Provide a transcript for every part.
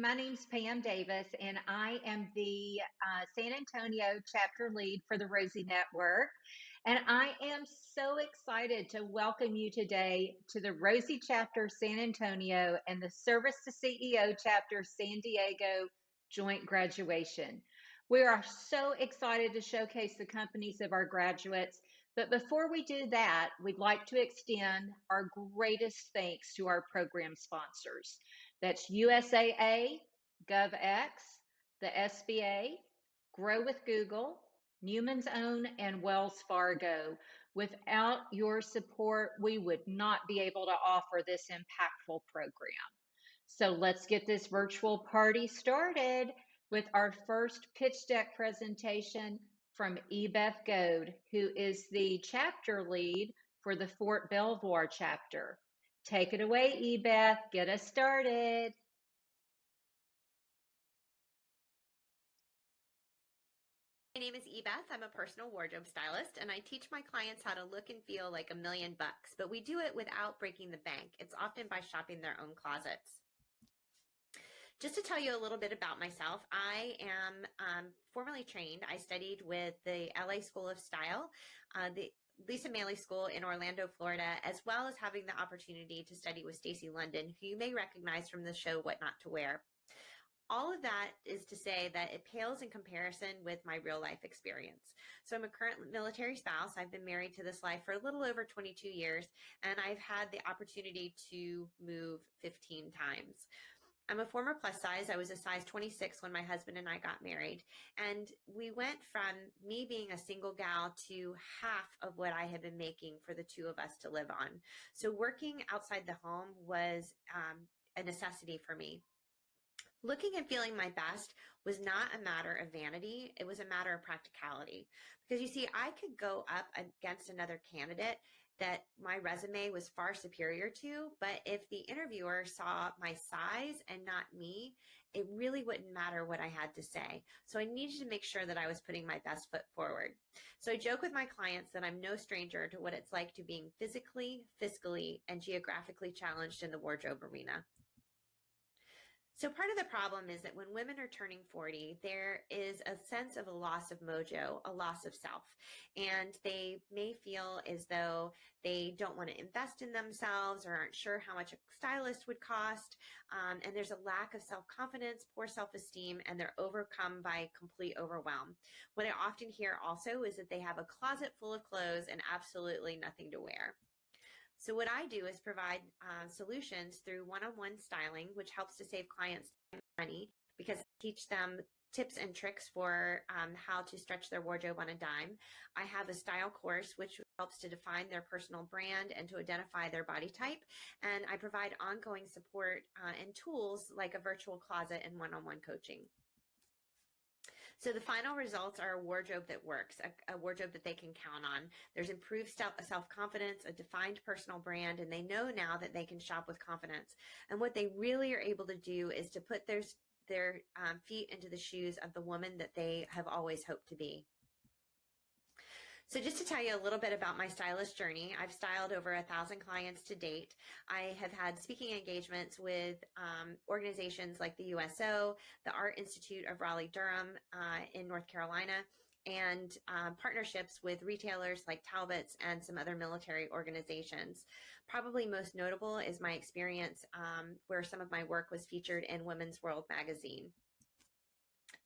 My name's Pam Davis, and I am the San Antonio chapter lead for the Rosie Network. And I am so excited to welcome you today to the Rosie chapter San Antonio and the Service to CEO chapter San Diego joint graduation. We are so excited to showcase the companies of our graduates. But before we do that, we'd like to extend our greatest thanks to our program sponsors. That's USAA, GovX, the SBA, Grow with Google, Newman's Own, and Wells Fargo. Without your support, we would not be able to offer this impactful program. So let's get this virtual party started with our first pitch deck presentation from Ebeth Goad, who is the chapter lead for the Fort Belvoir chapter. Take it away, Ebeth. Get us started. My name is Ebeth. I'm a personal wardrobe stylist, and I teach my clients how to look and feel like $1,000,000, but we do it without breaking the bank. It's often by shopping their own closets. Just to tell you a little bit about myself, I am formally trained. I studied with the LA School of Style, the Lisa Maley School in Orlando, Florida, as well as having the opportunity to study with Stacey London, who you may recognize from the show What Not to Wear. All of that is to say that it pales in comparison with my real life experience. So I'm a current military spouse. I've been married to this life for a little over 22 years, and I've had the opportunity to move 15 times. I'm a former plus size. I was a size 26 when my husband and I got married. And we went from me being a single gal to half of what I had been making for the two of us to live on. So working outside the home was a necessity for me. Looking and feeling my best was not a matter of vanity. It was a matter of practicality. Because you see, I could go up against another candidate that my resume was far superior to, but if the interviewer saw my size and not me, it really wouldn't matter what I had to say. So I needed to make sure that I was putting my best foot forward. So I joke with my clients that I'm no stranger to what it's like to being physically, fiscally, and geographically challenged in the wardrobe arena. So part of the problem is that when women are turning 40, there is a sense of a loss of mojo, a loss of self, and they may feel as though they don't want to invest in themselves or aren't sure how much a stylist would cost, and there's a lack of self-confidence, poor self-esteem, and they're overcome by complete overwhelm. What I often hear also is that they have a closet full of clothes and absolutely nothing to wear. So what I do is provide solutions through one-on-one styling, which helps to save clients time and money because I teach them tips and tricks for how to stretch their wardrobe on a dime. I have a style course, which helps to define their personal brand and to identify their body type. And I provide ongoing support and tools like a virtual closet and one-on-one coaching. So the final results are a wardrobe that works, a wardrobe that they can count on. There's improved self-confidence, a defined personal brand, and they know now that they can shop with confidence. And what they really are able to do is to put their feet into the shoes of the woman that they have always hoped to be. So just to tell you a little bit about my stylist journey, I've styled over 1,000 clients to date. I have had speaking engagements with organizations like the USO, the Art Institute of Raleigh-Durham in North Carolina, and partnerships with retailers like Talbot's and some other military organizations. Probably most notable is my experience where some of my work was featured in Women's World magazine.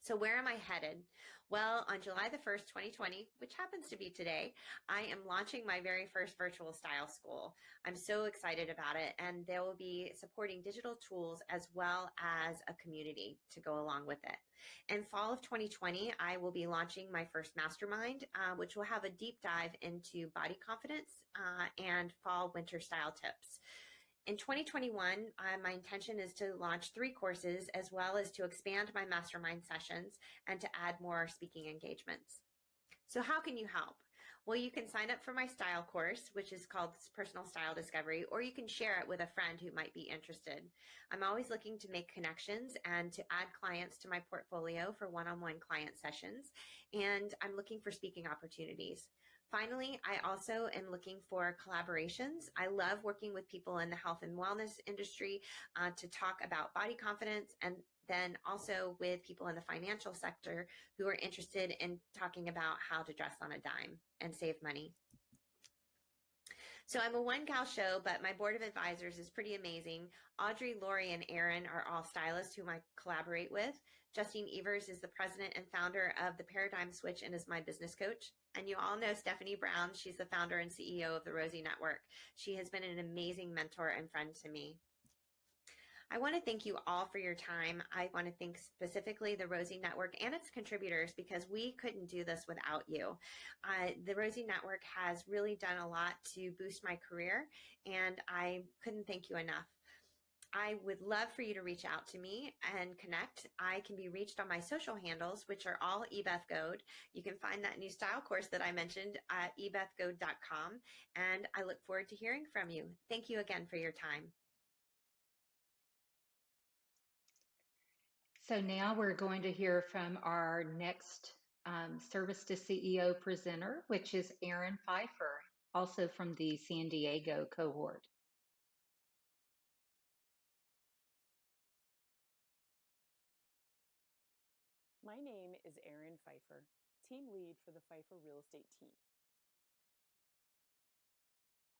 So where am I headed? Well, on July the 1st, 2020, which happens to be today, I am launching my very first virtual style school. I'm so excited about it, and they will be supporting digital tools as well as a community to go along with it. In fall of 2020, I will be launching my first mastermind, which will have a deep dive into body confidence and fall/winter style tips. In 2021, my intention is to launch 3 courses as well as to expand my mastermind sessions and to add more speaking engagements. So how can you help? Well, you can sign up for my style course, which is called Personal Style Discovery, or you can share it with a friend who might be interested. I'm always looking to make connections and to add clients to my portfolio for one-on-one client sessions, and I'm looking for speaking opportunities. Finally, I also am looking for collaborations. I love working with people in the health and wellness industry to talk about body confidence, and then also with people in the financial sector who are interested in talking about how to dress on a dime and save money. So I'm a one gal show, but my board of advisors is pretty amazing. Audrey, Lori, and Aaron are all stylists whom I collaborate with. Justine Evers is the president and founder of The Paradigm Switch and is my business coach. And you all know Stephanie Brown. She's the founder and CEO of the Rosie Network. She has been an amazing mentor and friend to me. I want to thank you all for your time. I want to thank specifically the Rosie Network and its contributors because we couldn't do this without you. The Rosie Network has really done a lot to boost my career, and I couldn't thank you enough. I would love for you to reach out to me and connect. I can be reached on my social handles, which are all eBethGode. You can find that new style course that I mentioned at ebethgode.com, and I look forward to hearing from you. Thank you again for your time. So now we're going to hear from our next Service to CEO presenter, which is Erin Pfeiffer, also from the San Diego cohort. My name is Erin Pfeiffer, team lead for the Pfeiffer Real Estate team.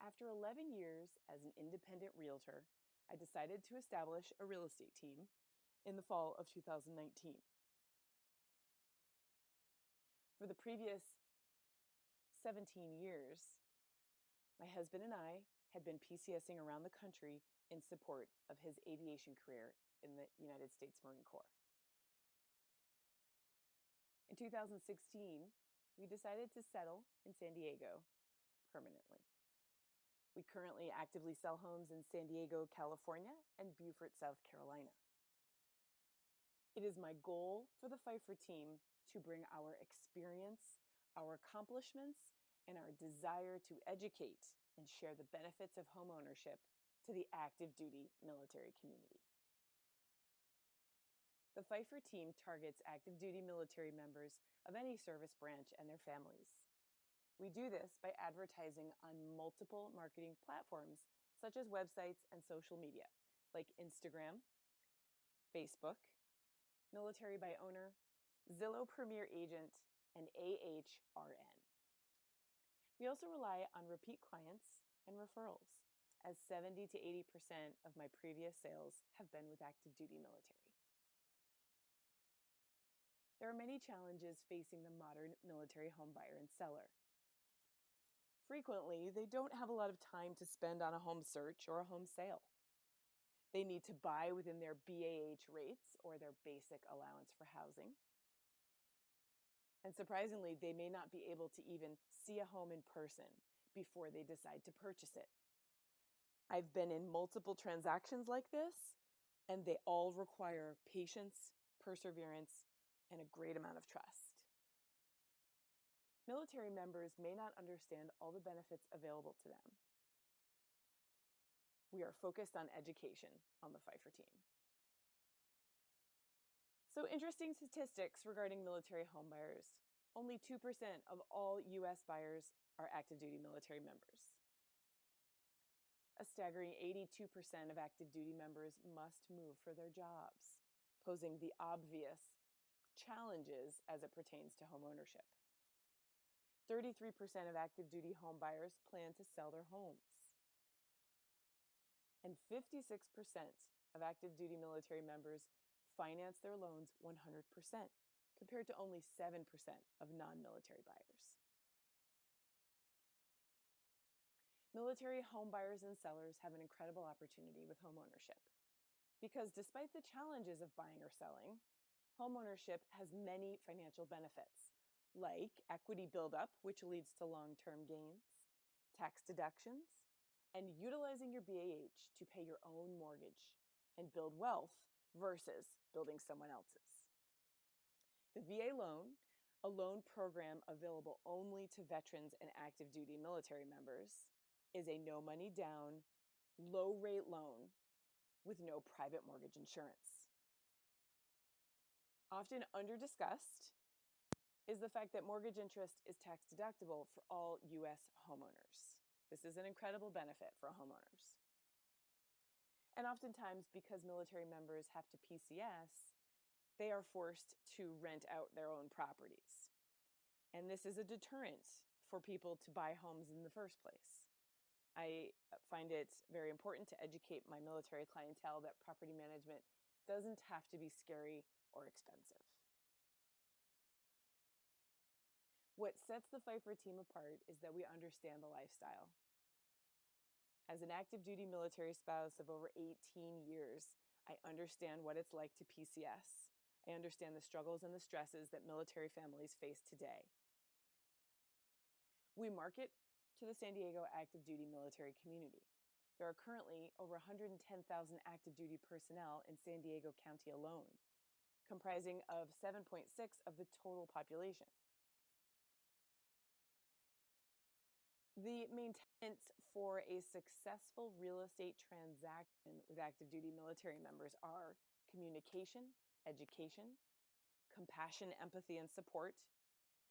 After 11 years as an independent realtor, I decided to establish a real estate team in the fall of 2019. For the previous 17 years, my husband and I had been PCSing around the country in support of his aviation career in the United States Marine Corps. In 2016, we decided to settle in San Diego permanently. We currently actively sell homes in San Diego, California, and Beaufort, South Carolina. It is my goal for the Pfeiffer team to bring our experience, our accomplishments, and our desire to educate and share the benefits of homeownership to the active duty military community. The Pfeiffer team targets active duty military members of any service branch and their families. We do this by advertising on multiple marketing platforms, such as websites and social media, like Instagram, Facebook, Military by Owner, Zillow Premier Agent, and AHRN. We also rely on repeat clients and referrals, as 70 to 80% of my previous sales have been with active duty military. There are many challenges facing the modern military home buyer and seller. Frequently, they don't have a lot of time to spend on a home search or a home sale. They need to buy within their BAH rates or their basic allowance for housing. And surprisingly, they may not be able to even see a home in person before they decide to purchase it. I've been in multiple transactions like this, and they all require patience, perseverance, and a great amount of trust. Military members may not understand all the benefits available to them. We are focused on education on the Pfeiffer team. So, interesting statistics regarding military home buyers. Only 2% of all U.S. buyers are active duty military members. A staggering 82% of active duty members must move for their jobs, posing the obvious challenges as it pertains to home ownership. 33% of active duty home buyers plan to sell their homes. And 56% of active duty military members finance their loans 100%, compared to only 7% of non-military buyers. Military home buyers and sellers have an incredible opportunity with homeownership, because despite the challenges of buying or selling, homeownership has many financial benefits, like equity buildup, which leads to long-term gains, tax deductions, and utilizing your BAH to pay your own mortgage and build wealth versus building someone else's. The VA loan, a loan program available only to veterans and active duty military members, is a no money down, low rate loan with no private mortgage insurance. Often under discussed, is the fact that mortgage interest is tax deductible for all U.S. homeowners. This is an incredible benefit for homeowners. And oftentimes, because military members have to PCS, they are forced to rent out their own properties. And this is a deterrent for people to buy homes in the first place. I find it very important to educate my military clientele that property management doesn't have to be scary or expensive. What sets the Pfeiffer team apart is that we understand the lifestyle. As an active duty military spouse of over 18 years, I understand what it's like to PCS. I understand the struggles and the stresses that military families face today. We market to the San Diego active duty military community. There are currently over 110,000 active duty personnel in San Diego County alone, comprising of 7.6 of the total population. The main tenets for a successful real estate transaction with active duty military members are communication, education, compassion, empathy, and support,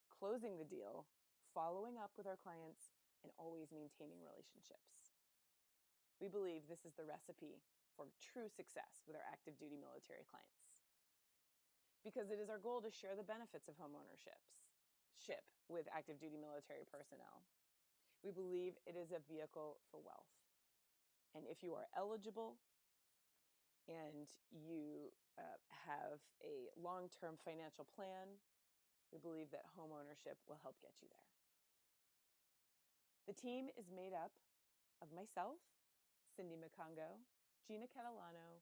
closing the deal, following up with our clients, and always maintaining relationships. We believe this is the recipe for true success with our active duty military clients. Because it is our goal to share the benefits of homeownership with active duty military personnel. We believe it is a vehicle for wealth. And if you are eligible and you have a long-term financial plan, we believe that homeownership will help get you there. The team is made up of myself, Cindy Macongo, Gina Catalano,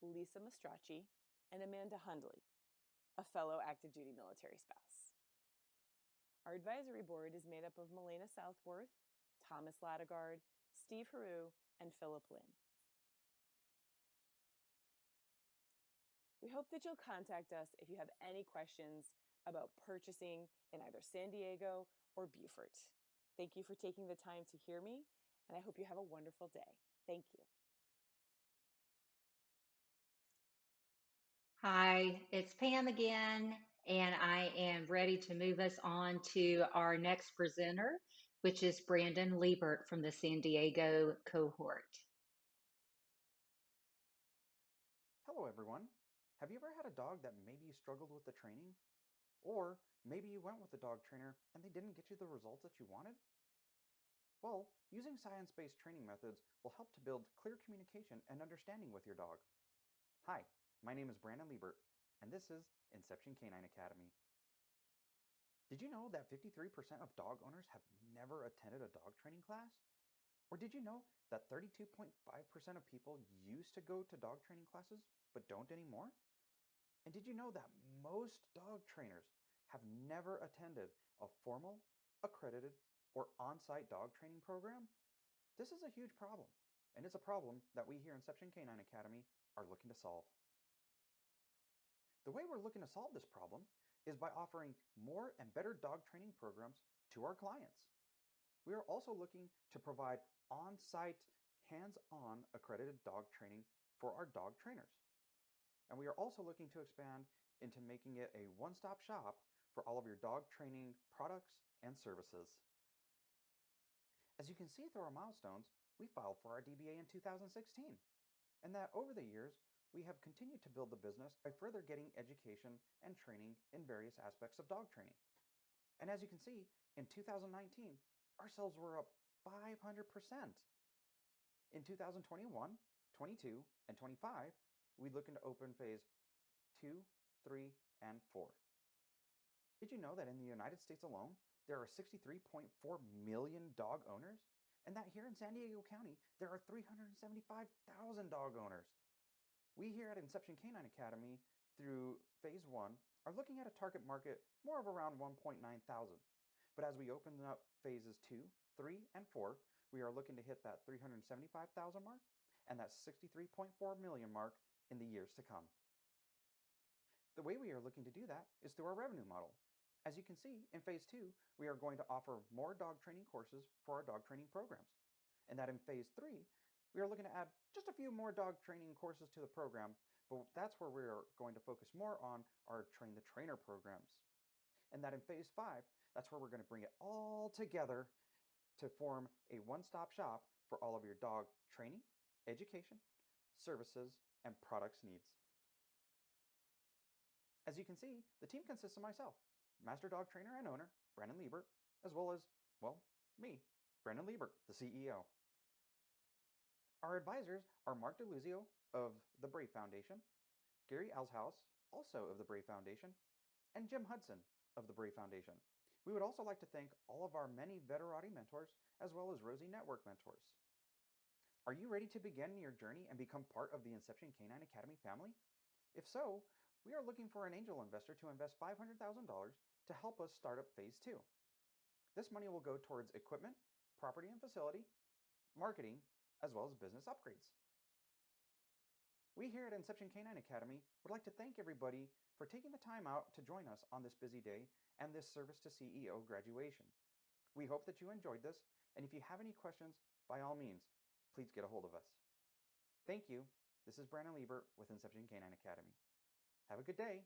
Lisa Mastracci, and Amanda Hundley, a fellow active duty military spouse. Our advisory board is made up of Melena Southworth, Thomas Ladegard, Steve Haru, and Philip Lynn. We hope that you'll contact us if you have any questions about purchasing in either San Diego or Beaufort. Thank you for taking the time to hear me, and I hope you have a wonderful day. Thank you. Hi, it's Pam again, and I am ready to move us on to our next presenter, which is Brandon Liebert from the San Diego cohort. Hello, everyone. Have you ever had a dog that maybe you struggled with the training? Or maybe you went with a dog trainer and they didn't get you the results that you wanted? Well, using science-based training methods will help to build clear communication and understanding with your dog. Hi, my name is Brandon Liebert, and this is Inception Canine Academy. Did you know that 53% of dog owners have never attended a dog training class? Or did you know that 32.5% of people used to go to dog training classes but don't anymore? And did you know that most dog trainers have never attended a formal, accredited, or on-site dog training program? This is a huge problem, and it's a problem that we here in Inception Canine Academy are looking to solve. The way we're looking to solve this problem is by offering more and better dog training programs to our clients. We are also looking to provide on-site, hands-on accredited dog training for our dog trainers. And we are also looking to expand into making it a one-stop shop for all of your dog training products and services. As you can see through our milestones, we filed for our DBA in 2016, and that over the years, we have continued to build the business by further getting education and training in various aspects of dog training. And as you can see, in 2019, our sales were up 500%. In 2021, 22, and 25, we looking to open phase 2, 3, and 4. Did you know that in the United States alone, there are 63.4 million dog owners? And that here in San Diego County, there are 375,000 dog owners. We here at Inception Canine Academy, through phase 1, are looking at a target market more of around 1.9 thousand. But as we open up phases 2, 3, and 4, we are looking to hit that 375,000 mark and that 63.4 million mark in the years to come. The way we are looking to do that is through our revenue model. As you can see, in phase 2, we are going to offer more dog training courses for our dog training programs. And that in phase 3, we are looking to add just a few more dog training courses to the program, but that's where we are going to focus more on our Train the Trainer programs. and that in phase 5, that's where we're going to bring it all together to form a one-stop shop for all of your dog training, education, services, and products needs. As you can see, the team consists of myself, Master Dog Trainer and Owner, Brandon Liebert, as well as, well, me, Brandon Liebert, the CEO. Our advisors are Mark DeLuzio of the Brave Foundation, Gary Elshouse, also of the Brave Foundation, and Jim Hudson of the Brave Foundation. We would also like to thank all of our many Veterati mentors, as well as Rosie Network mentors. Are you ready to begin your journey and become part of the Inception Canine Academy family? If so, we are looking for an angel investor to invest $500,000 to help us start up phase 2. This money will go towards equipment, property and facility, marketing, as well as business upgrades. We here at Inception Canine Academy would like to thank everybody for taking the time out to join us on this busy day and this Service to CEO graduation. We hope that you enjoyed this, and if you have any questions, by all means, please get a hold of us. Thank you. This is Brandon Liebert with Inception Canine Academy. Have a good day.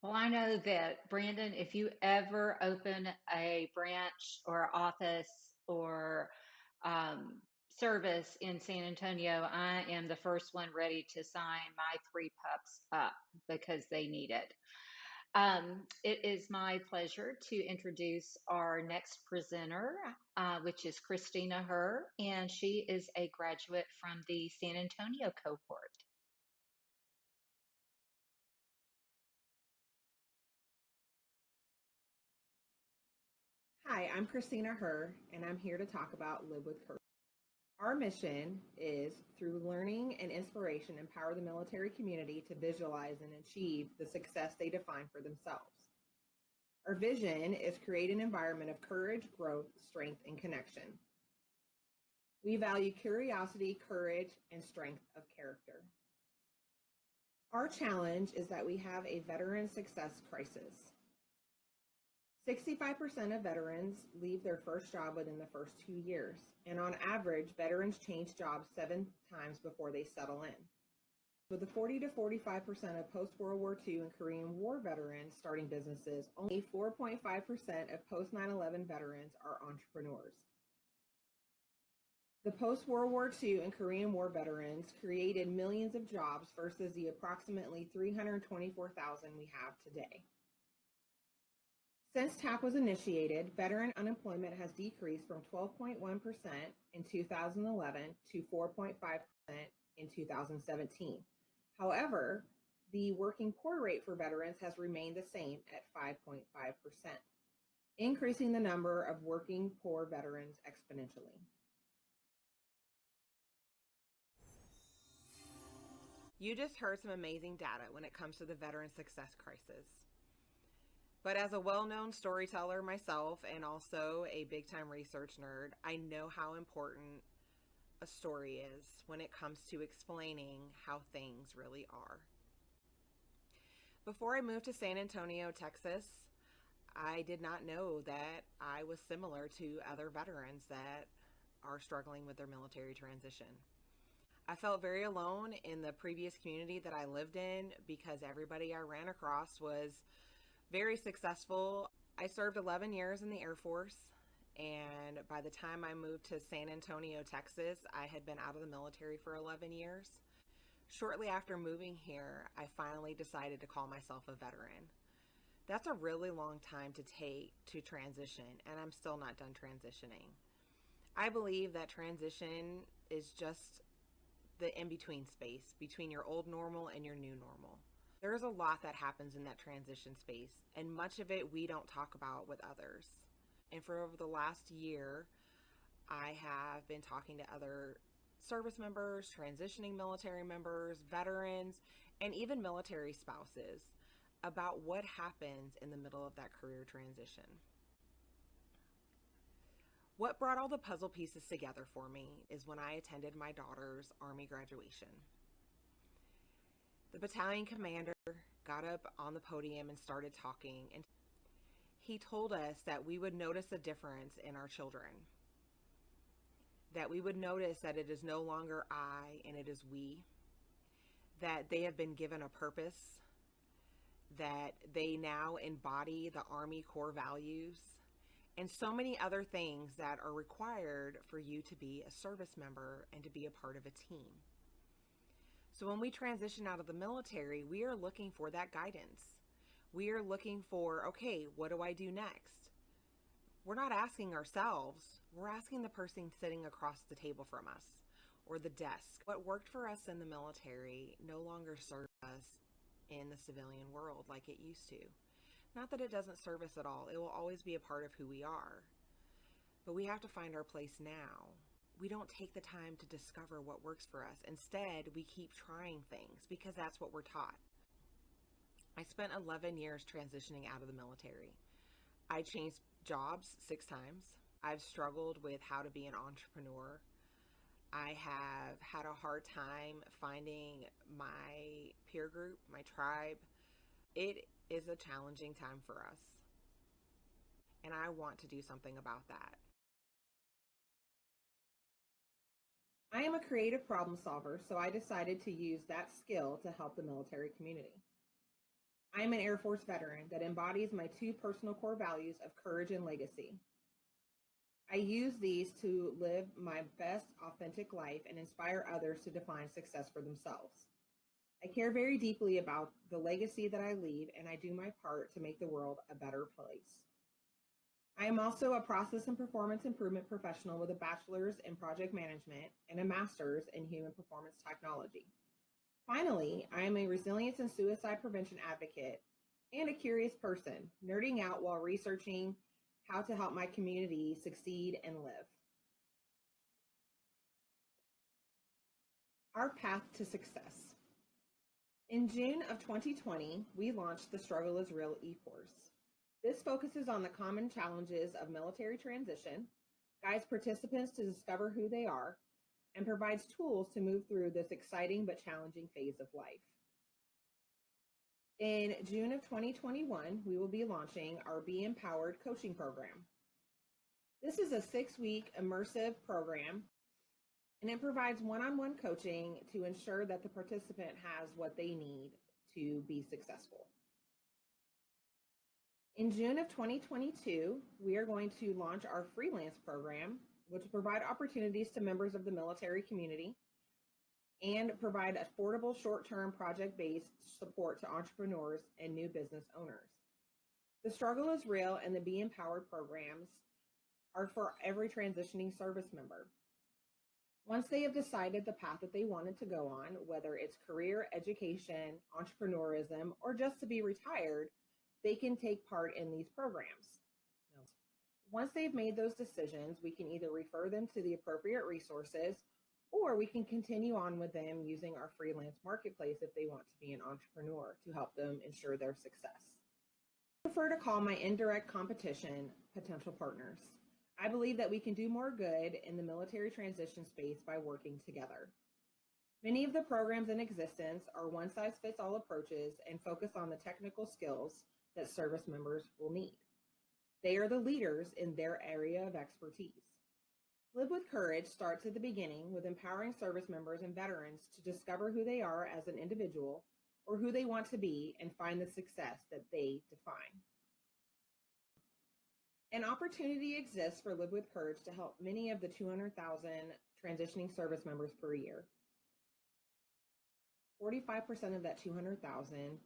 Well, I know that, Brandon, if you ever open a branch or office or service in San Antonio, I am the first one ready to sign my 3 pups up because they need it. It is my pleasure to introduce our next presenter, which is Christina Herr, and she is a graduate from the San Antonio cohort. Hi, I'm Christina Herr, and I'm here to talk about Live with Courage. Our mission is, through learning and inspiration, empower the military community to visualize and achieve the success they define for themselves. Our vision is create an environment of courage, growth, strength, and connection. We value curiosity, courage, and strength of character. Our challenge is that we have a veteran success crisis. 65% of veterans leave their first job within the first 2 years, and on average, veterans change jobs 7 times before they settle in. With the 40 to 45% of post-World War II and Korean War veterans starting businesses, only 4.5% of post-9/11 veterans are entrepreneurs. The post-World War II and Korean War veterans created millions of jobs versus the approximately 324,000 we have today. Since TAP was initiated, veteran unemployment has decreased from 12.1% in 2011 to 4.5% in 2017. However, the working poor rate for veterans has remained the same at 5.5%, increasing the number of working poor veterans exponentially. You just heard some amazing data when it comes to the veteran success crisis. But as a well-known storyteller myself and also a big-time research nerd, I know how important a story is when it comes to explaining how things really are. Before I moved to San Antonio, Texas, I did not know that I was similar to other veterans that are struggling with their military transition. I felt very alone in the previous community that I lived in because everybody I ran across was very successful. I served 11 years in the Air Force, and by the time I moved to San Antonio, Texas, I had been out of the military for 11 years. Shortly after moving here, I finally decided to call myself a veteran. That's a really long time to take to transition, and I'm still not done transitioning. I believe that transition is just the in-between space between your old normal and your new normal. There's a lot that happens in that transition space, and much of it we don't talk about with others. And for over the last year, I have been talking to other service members, transitioning military members, veterans, and even military spouses about what happens in the middle of that career transition. What brought all the puzzle pieces together for me is when I attended my daughter's Army graduation. The battalion commander got up on the podium and started talking, and he told us that we would notice a difference in our children, that we would notice that it is no longer I and it is we, that they have been given a purpose, that they now embody the Army core values, and so many other things that are required for you to be a service member and to be a part of a team. So when we transition out of the military, we are looking for that guidance. We are looking for, okay, what do I do next? We're not asking ourselves, we're asking the person sitting across the table from us or the desk. What worked for us in the military no longer serves us in the civilian world like it used to. Not that it doesn't serve us at all. It will always be a part of who we are. But we have to find our place now. We don't take the time to discover what works for us. Instead, we keep trying things because that's what we're taught. I spent 11 years transitioning out of the military. I changed jobs 6 times. I've struggled with how to be an entrepreneur. I have had a hard time finding my peer group, my tribe. It is a challenging time for us. And I want to do something about that. I am a creative problem solver, so I decided to use that skill to help the military community. I am an Air Force veteran that embodies my 2 personal core values of courage and legacy. I use these to live my best authentic life and inspire others to define success for themselves. I care very deeply about the legacy that I leave, and I do my part to make the world a better place. I am also a process and performance improvement professional with a bachelor's in project management and a master's in human performance technology. Finally, I am a resilience and suicide prevention advocate and a curious person, nerding out while researching how to help my community succeed and live. Our path to success. In June of 2020, we launched the Struggle is Real e-course. This focuses on the common challenges of military transition, guides participants to discover who they are, and provides tools to move through this exciting but challenging phase of life. In June of 2021, we will be launching our Be Empowered coaching program. This is a 6-week immersive program, and it provides one-on-one coaching to ensure that the participant has what they need to be successful. In June of 2022, we are going to launch our freelance program, which will provide opportunities to members of the military community and provide affordable short-term project-based support to entrepreneurs and new business owners. The Struggle is Real and the Be Empowered programs are for every transitioning service member. Once they have decided the path that they wanted to go on, whether it's career, education, entrepreneurism, or just to be retired, they can take part in these programs. Once they've made those decisions, we can either refer them to the appropriate resources, or we can continue on with them using our freelance marketplace if they want to be an entrepreneur to help them ensure their success. I prefer to call my indirect competition potential partners. I believe that we can do more good in the military transition space by working together. Many of the programs in existence are one-size-fits-all approaches and focus on the technical skills that service members will need. They are the leaders in their area of expertise. Live with Courage starts at the beginning with empowering service members and veterans to discover who they are as an individual or who they want to be and find the success that they define. An opportunity exists for Live with Courage to help many of the 200,000 transitioning service members per year. 45% of that 200,000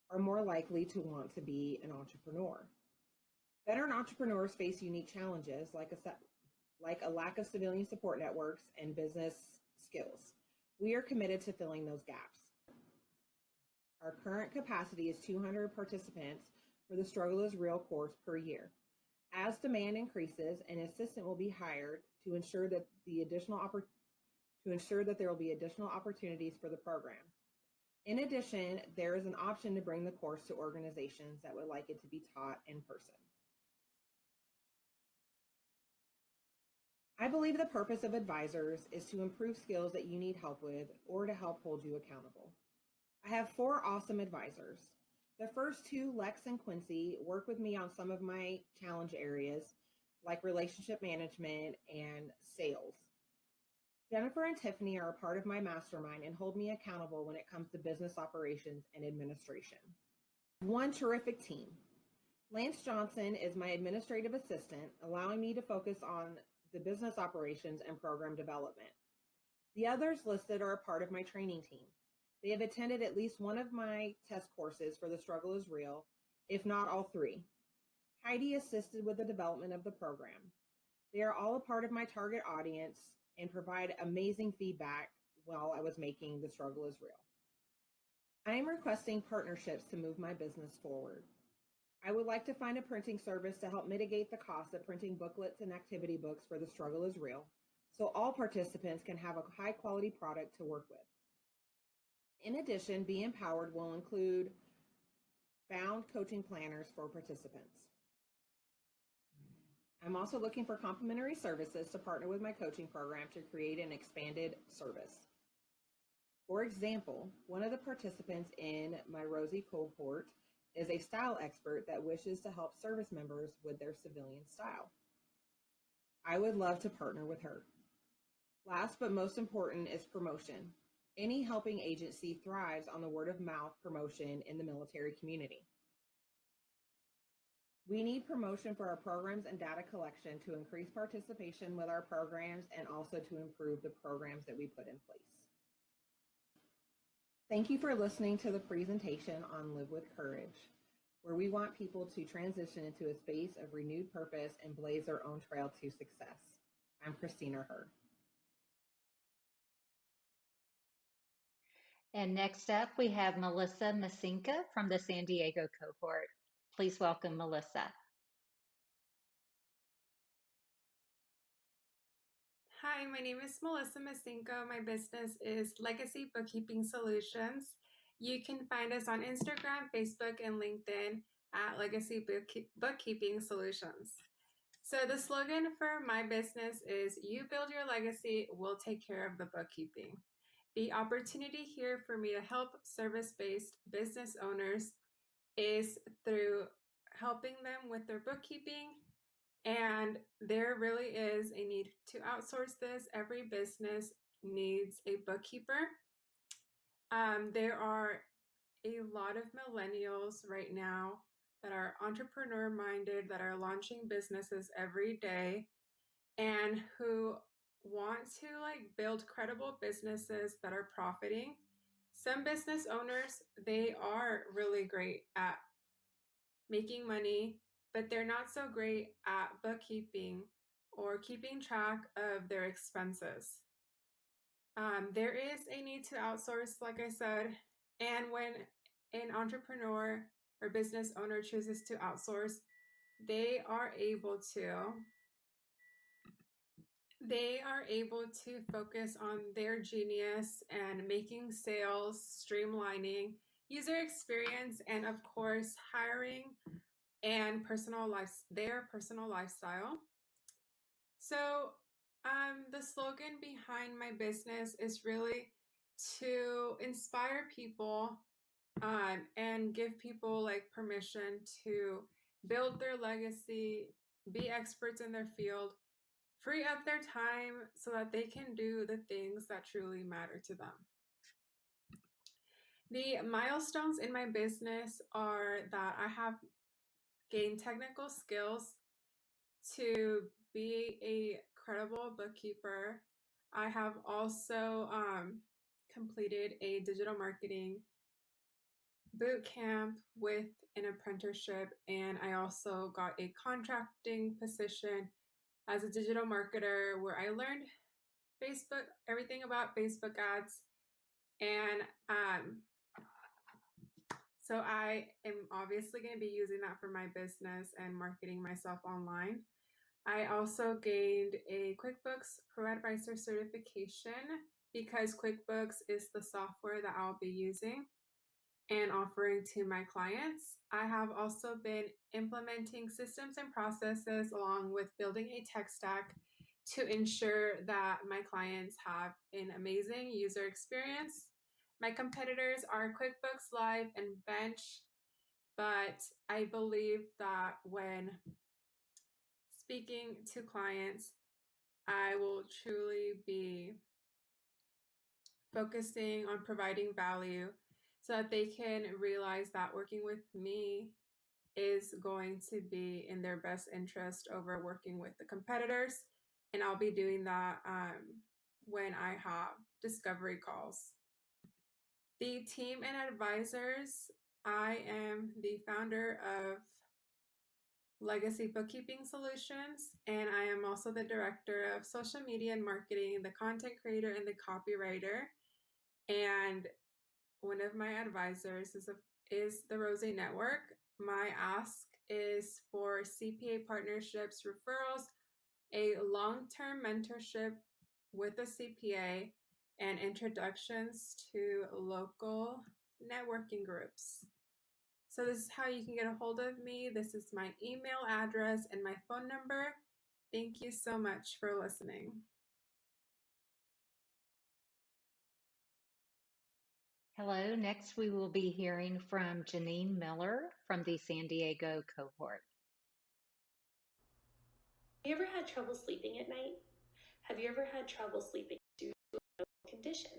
are more likely to want to be an entrepreneur. Veteran entrepreneurs face unique challenges like a lack of civilian support networks and business skills. We are committed to filling those gaps. Our current capacity is 200 participants for the Struggle is Real course per year. As demand increases, an assistant will be hired to ensure that there will be additional opportunities for the program. In addition, there is an option to bring the course to organizations that would like it to be taught in person. I believe the purpose of advisors is to improve skills that you need help with or to help hold you accountable. I have 4 awesome advisors. The first 2, Lex and Quincy, work with me on some of my challenge areas like relationship management and sales. Jennifer and Tiffany are a part of my mastermind and hold me accountable when it comes to business operations and administration. One terrific team. Lance Johnson is my administrative assistant, allowing me to focus on the business operations and program development. The others listed are a part of my training team. They have attended at least one of my test courses for The Struggle is Real, if not all three. Heidi assisted with the development of the program. They are all a part of my target audience and provide amazing feedback while I was making The Struggle is Real. I am requesting partnerships to move my business forward. I would like to find a printing service to help mitigate the cost of printing booklets and activity books for The Struggle is Real, so all participants can have a high quality product to work with. In addition, Be Empowered will include bound coaching planners for participants. I'm also looking for complimentary services to partner with my coaching program to create an expanded service. For example, one of the participants in my Rosie cohort is a style expert that wishes to help service members with their civilian style. I would love to partner with her. Last but most important is promotion. Any helping agency thrives on the word of mouth promotion in the military community. We need promotion for our programs and data collection to increase participation with our programs and also to improve the programs that we put in place. Thank you for listening to the presentation on Live with Courage, where we want people to transition into a space of renewed purpose and blaze their own trail to success. I'm Christina Hurd. And next up, we have Melissa Masinka from the San Diego cohort. Please welcome Melissa. Hi, my name is Melissa Masinko. My business is Legacy Bookkeeping Solutions. You can find us on Instagram, Facebook, and LinkedIn at Legacy Bookkeeping Solutions. So the slogan for my business is "You build your legacy, we'll take care of the bookkeeping." The opportunity here for me to help service-based business owners is through helping them with their bookkeeping, and there really is a need to outsource this. Every business needs a bookkeeper. There are a lot of millennials right now that are entrepreneur-minded, that are launching businesses every day, and who want to build credible businesses that are profiting. Some business owners, they are really great at making money, but they're not so great at bookkeeping or keeping track of their expenses. There is a need to outsource, like I said, and when an entrepreneur or business owner chooses to outsource, they are able to focus on their genius and making sales, streamlining user experience, and of course, hiring and their personal lifestyle. So the slogan behind my business is really to inspire people and give people permission to build their legacy, be experts in their field, free up their time so that they can do the things that truly matter to them. The milestones in my business are that I have gained technical skills to be a credible bookkeeper. I have also completed a digital marketing boot camp with an apprenticeship, and I also got a contracting position as a digital marketer where I learned everything about Facebook ads, and so I am obviously going to be using that for my business and marketing myself online. I also gained a QuickBooks Pro Advisor certification because QuickBooks is the software that I'll be using and offering to my clients. I have also been implementing systems and processes along with building a tech stack to ensure that my clients have an amazing user experience. My competitors are QuickBooks Live and Bench, but I believe that when speaking to clients, I will truly be focusing on providing value so that they can realize that working with me is going to be in their best interest over working with the competitors. And I'll be doing that when I have discovery calls. The team and advisors, I am the founder of Legacy Bookkeeping Solutions, and I am also the director of social media and marketing, the content creator, and the copywriter. And one of my advisors is the Rosie Network. My ask is for CPA partnerships, referrals, a long-term mentorship with a CPA, and introductions to local networking groups. So this is how you can get a hold of me. This is my email address and my phone number. Thank you so much for listening. Hello. Next, we will be hearing from Janine Miller from the San Diego cohort. Have you ever had trouble sleeping at night? Have you ever had trouble sleeping due to a medical condition?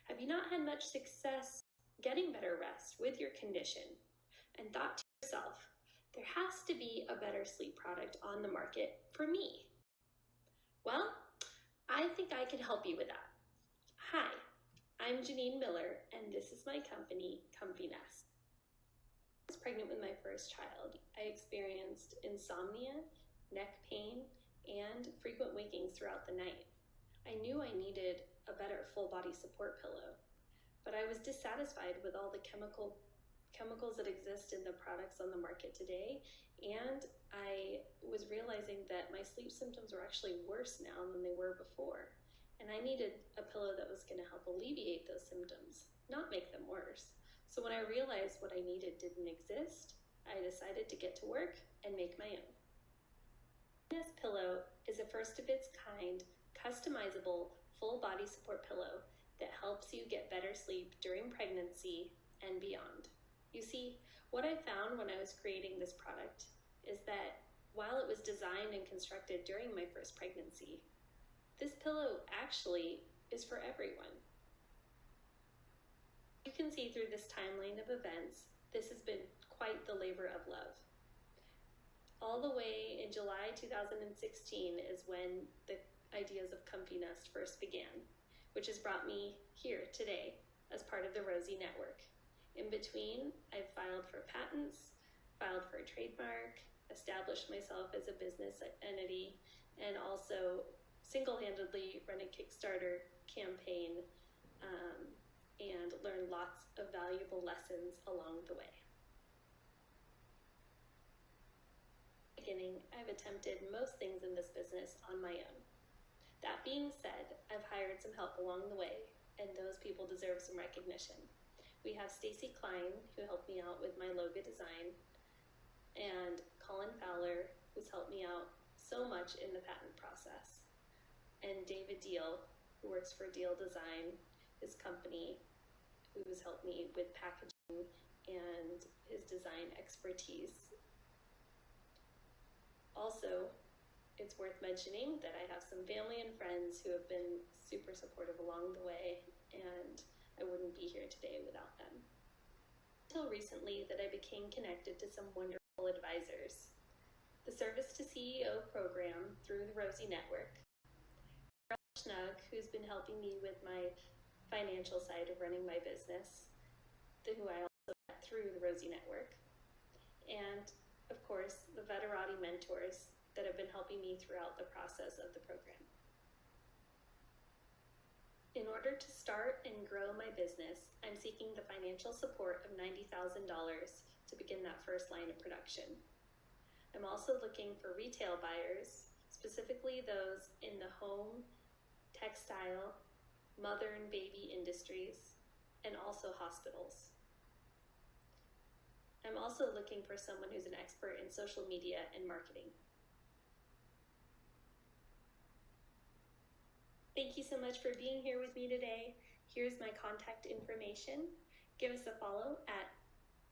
Have you not had much success getting better rest with your condition and thought to yourself, there has to be a better sleep product on the market for me? Well, I think I can help you with that. Hi, I'm Janine Miller, and this is my company, Comfy Nest. I was pregnant with my first child. I experienced insomnia, neck pain, and frequent wakings throughout the night. I knew I needed a better full body support pillow, but I was dissatisfied with all the chemicals that exist in the products on the market today, and I was realizing that my sleep symptoms were actually worse now than they were before, and I needed a pillow that was going to help alleviate those symptoms, not make them worse. So when I realized what I needed didn't exist, I decided to get to work and make my own. This pillow is a first of its kind, customizable, full body support pillow that helps you get better sleep during pregnancy and beyond. You see, what I found when I was creating this product is that while it was designed and constructed during my first pregnancy, this pillow actually is for everyone. You can see through this timeline of events, this has been quite the labor of love. All the way in July 2016 is when the ideas of Comfy Nest first began, which has brought me here today as part of the Rosie Network. In between, I've filed for patents, filed for a trademark, established myself as a business entity, and also single-handedly run a Kickstarter campaign and learned lots of valuable lessons along the way. Beginning, I've attempted most things in this business on my own. That being said, I've hired some help along the way, and those people deserve some recognition. We have Stacy Klein, who helped me out with my logo design, and Colin Fowler, who's helped me out so much in the patent process, and David Deal, who works for Deal Design, his company, who's helped me with packaging and his design expertise. Also, it's worth mentioning that I have some family and friends who have been super supportive along the way, and I wouldn't be here today without them. Until recently that I became connected to some wonderful advisors. The Service to CEO program through the Rosie Network. Snug, who's been helping me with my financial side of running my business, who I also met through the Rosie Network. And of course, the Veterati mentors that have been helping me throughout the process of the program. In order to start and grow my business, I'm seeking the financial support of $90,000 to begin that first line of production. I'm also looking for retail buyers, specifically those in the home, textile, mother and baby industries, and also hospitals. I'm also looking for someone who's an expert in social media and marketing. Thank you so much for being here with me today. Here's my contact information. Give us a follow at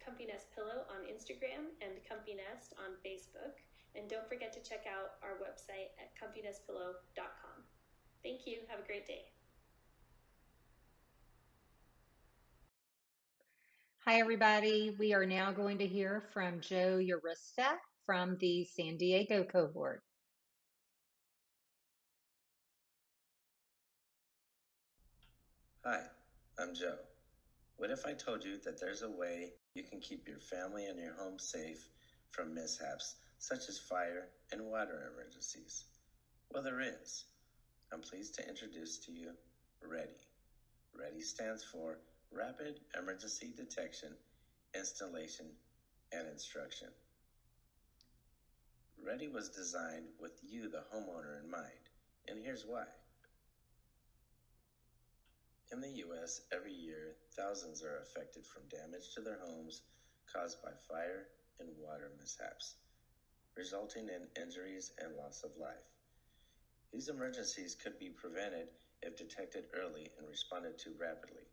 Comfy Nest Pillow on Instagram and Comfy Nest on Facebook. And don't forget to check out our website at comfynestpillow.com. Thank you. Have a great day. Hi, everybody. We are now going to hear from Joe Urista from the San Diego cohort. Hi, I'm Joe. What if I told you that there's a way you can keep your family and your home safe from mishaps such as fire and water emergencies? Well, there is. I'm pleased to introduce to you READY. READY stands for Rapid Emergency Detection, Installation, and Instruction. READY was designed with you, the homeowner, in mind, and here's why. In the U.S., every year, thousands are affected from damage to their homes caused by fire and water mishaps, resulting in injuries and loss of life. These emergencies could be prevented if detected early and responded to rapidly.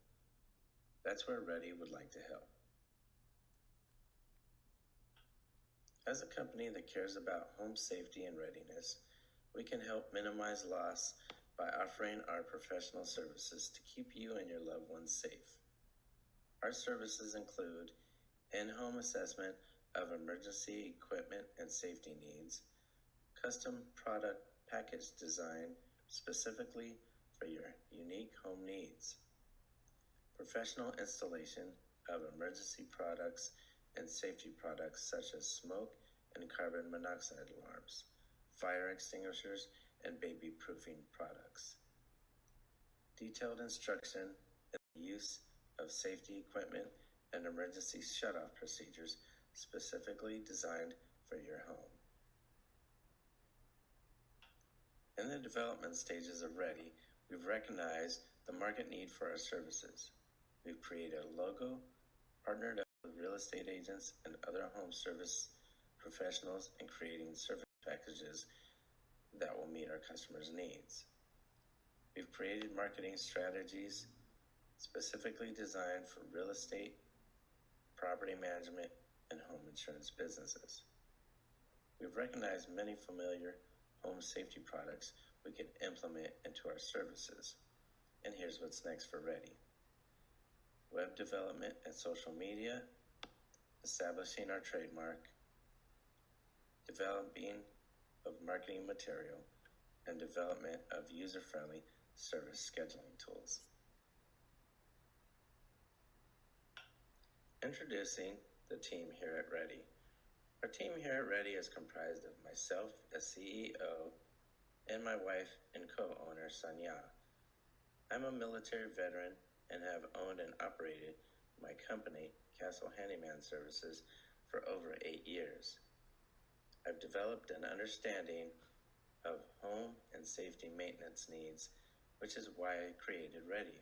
That's where READY would like to help. As a company that cares about home safety and readiness, we can help minimize loss by offering our professional services to keep you and your loved ones safe. Our services include in-home assessment of emergency equipment and safety needs, custom product package design specifically for your unique home needs, professional installation of emergency products and safety products such as smoke and carbon monoxide alarms, fire extinguishers, and baby proofing products. Detailed instruction in the use of safety equipment and emergency shutoff procedures specifically designed for your home. In the development stages of READY, we've recognized the market need for our services. We've created a logo, partnered up with real estate agents and other home service professionals in creating service packages that will meet our customers' needs. We've created marketing strategies specifically designed for real estate, property management, and home insurance businesses. We've recognized many familiar home safety products we can implement into our services. And here's what's next for READY. Web development and social media, establishing our trademark, developing of marketing material, and development of user-friendly service scheduling tools. Introducing the team here at READY. Our team here at READY is comprised of myself as CEO and my wife and co-owner, Sanya. I'm a military veteran and have owned and operated my company, Castle Handyman Services, for over 8 years. I've developed an understanding of home and safety maintenance needs, which is why I created READY.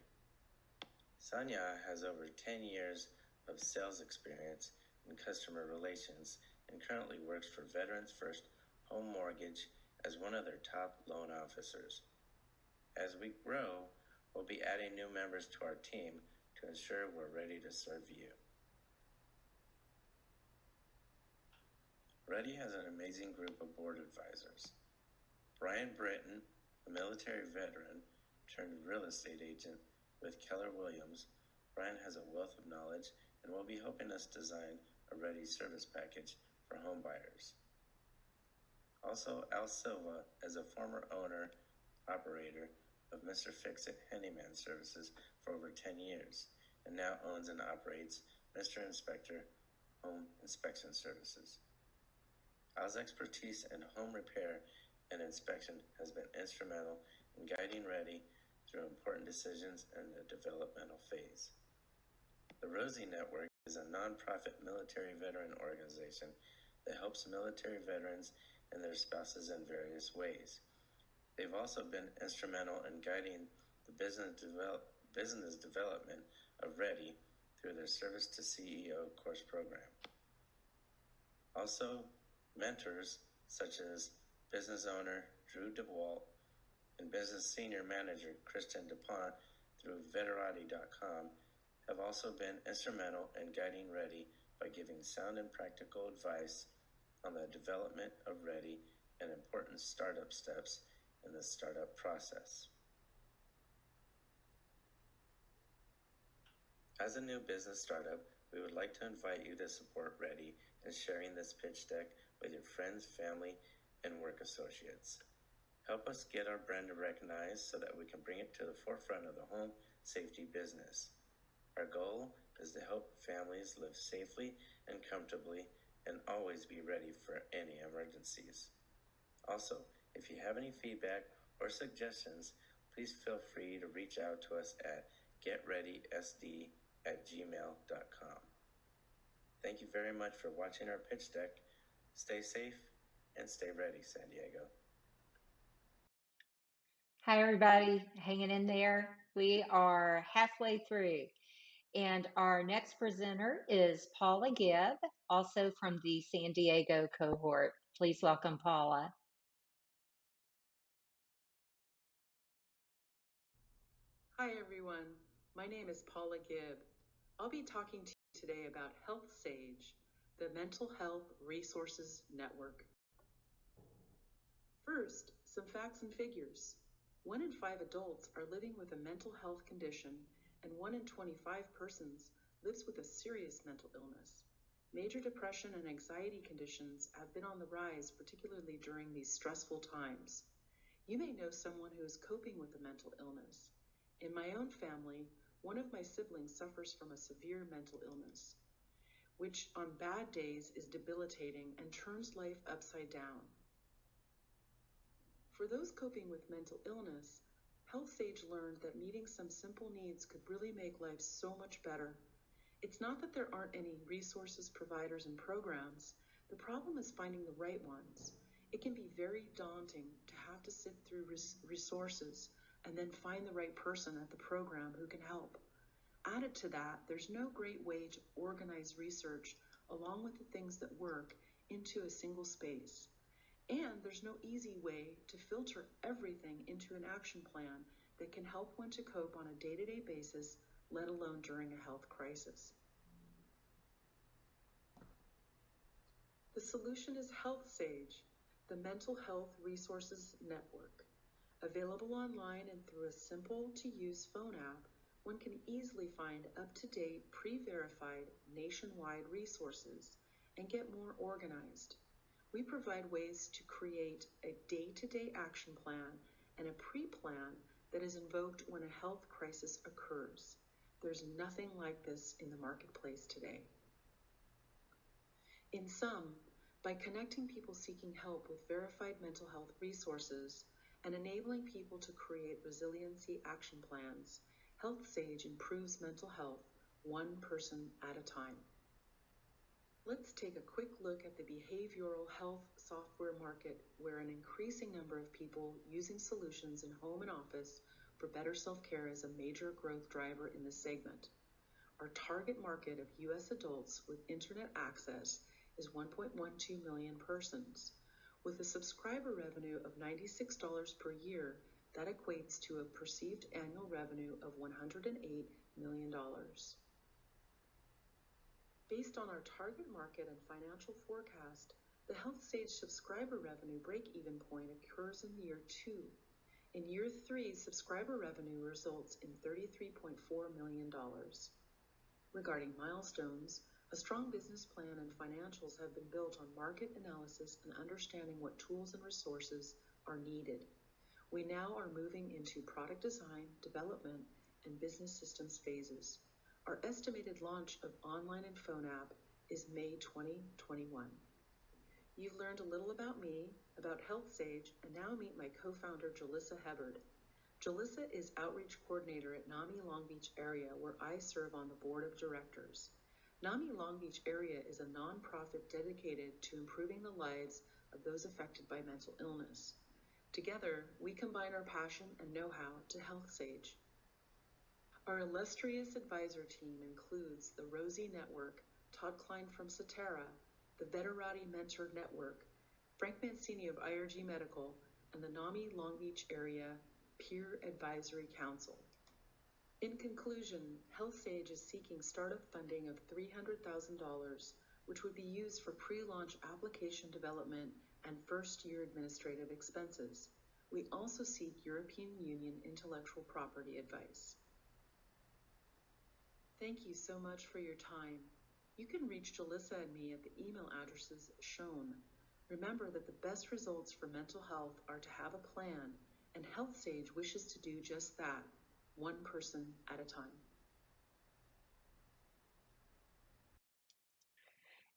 Sanya has over 10 years of sales experience in customer relations and currently works for Veterans First Home Mortgage as one of their top loan officers. As we grow, we'll be adding new members to our team to ensure we're ready to serve you. READY has an amazing group of board advisors. Brian Britton, a military veteran turned real estate agent with Keller Williams. Brian has a wealth of knowledge and will be helping us design a READY service package for home buyers. Also, Al Silva is a former owner, operator of Mr. Fix-It Handyman Services for over 10 years and now owns and operates Mr. Inspector Home Inspection Services. Al's expertise in home repair and inspection has been instrumental in guiding READY through important decisions in the developmental phase. The Rosie Network is a nonprofit military veteran organization that helps military veterans and their spouses in various ways. They've also been instrumental in guiding the business development of READY through their Service to CEO course program. Also, mentors such as business owner Drew DeWalt and business senior manager Christian DuPont through Veterati.com have also been instrumental in guiding READY by giving sound and practical advice on the development of READY and important startup steps in the startup process. As a new business startup, we would like to invite you to support Ready in sharing this pitch deck with your friends, family, and work associates. Help us get our brand recognized so that we can bring it to the forefront of the home safety business. Our goal is to help families live safely and comfortably and always be ready for any emergencies. Also, if you have any feedback or suggestions, please feel free to reach out to us at getreadysd@gmail.com. Thank you very much for watching our pitch deck. Stay safe and stay ready, San Diego. Hi, everybody, hanging in there. We are halfway through, and our next presenter is Paula Gibb, also from the San Diego cohort. Please welcome Paula. Hi, everyone. My name is Paula Gibb. I'll be talking to you today about Health Sage, the Mental Health Resources Network. First, some facts and figures. 1 in 5 adults are living with a mental health condition, and 1 in 25 persons lives with a serious mental illness. Major depression and anxiety conditions have been on the rise, particularly during these stressful times. You may know someone who is coping with a mental illness. In my own family, one of my siblings suffers from a severe mental illness, which on bad days is debilitating and turns life upside down. For those coping with mental illness, Health Sage learned that meeting some simple needs could really make life so much better. It's not that there aren't any resources, providers, and programs. The problem is finding the right ones. It can be very daunting to have to sift through resources and then find the right person at the program who can help. Added to that, there's no great way to organize research along with the things that work into a single space. And there's no easy way to filter everything into an action plan that can help one to cope on a day-to-day basis, let alone during a health crisis. The solution is Health Sage, the Mental Health Resources Network. Available online and through a simple-to-use phone app, one can easily find up-to-date, pre-verified, nationwide resources and get more organized. We provide ways to create a day-to-day action plan and a pre-plan that is invoked when a health crisis occurs. There's nothing like this in the marketplace today. In sum, by connecting people seeking help with verified mental health resources and enabling people to create resiliency action plans, Health Sage improves mental health one person at a time. Let's take a quick look at the behavioral health software market, where an increasing number of people using solutions in home and office for better self-care is a major growth driver in this segment. Our target market of U.S. adults with internet access is 1.12 million persons. With a subscriber revenue of $96 per year, that equates to a perceived annual revenue of $108 million. Based on our target market and financial forecast, the Health Sage subscriber revenue break-even point occurs in year 2. In year 3, subscriber revenue results in $33.4 million. Regarding milestones, a strong business plan and financials have been built on market analysis and understanding what tools and resources are needed. We now are moving into product design, development, and business systems phases. Our estimated launch of online and phone app is May 2021. You've learned a little about me, about Health Sage, and now meet my co-founder, Jalissa Hebard. Jalissa is Outreach Coordinator at NAMI Long Beach area, where I serve on the board of directors. NAMI Long Beach area is a nonprofit dedicated to improving the lives of those affected by mental illness. Together, we combine our passion and know-how to Health Sage. Our illustrious advisor team includes the Rosie Network, Todd Klein from Cetera, the Veterati Mentor Network, Frank Mancini of IRG Medical, and the NAMI Long Beach Area Peer Advisory Council. In conclusion, Health Sage is seeking startup funding of $300,000, which would be used for pre-launch application development and first-year administrative expenses. We also seek European Union intellectual property advice. Thank you so much for your time. You can reach Jalissa and me at the email addresses shown. Remember that the best results for mental health are to have a plan, and Health Sage wishes to do just that, one person at a time.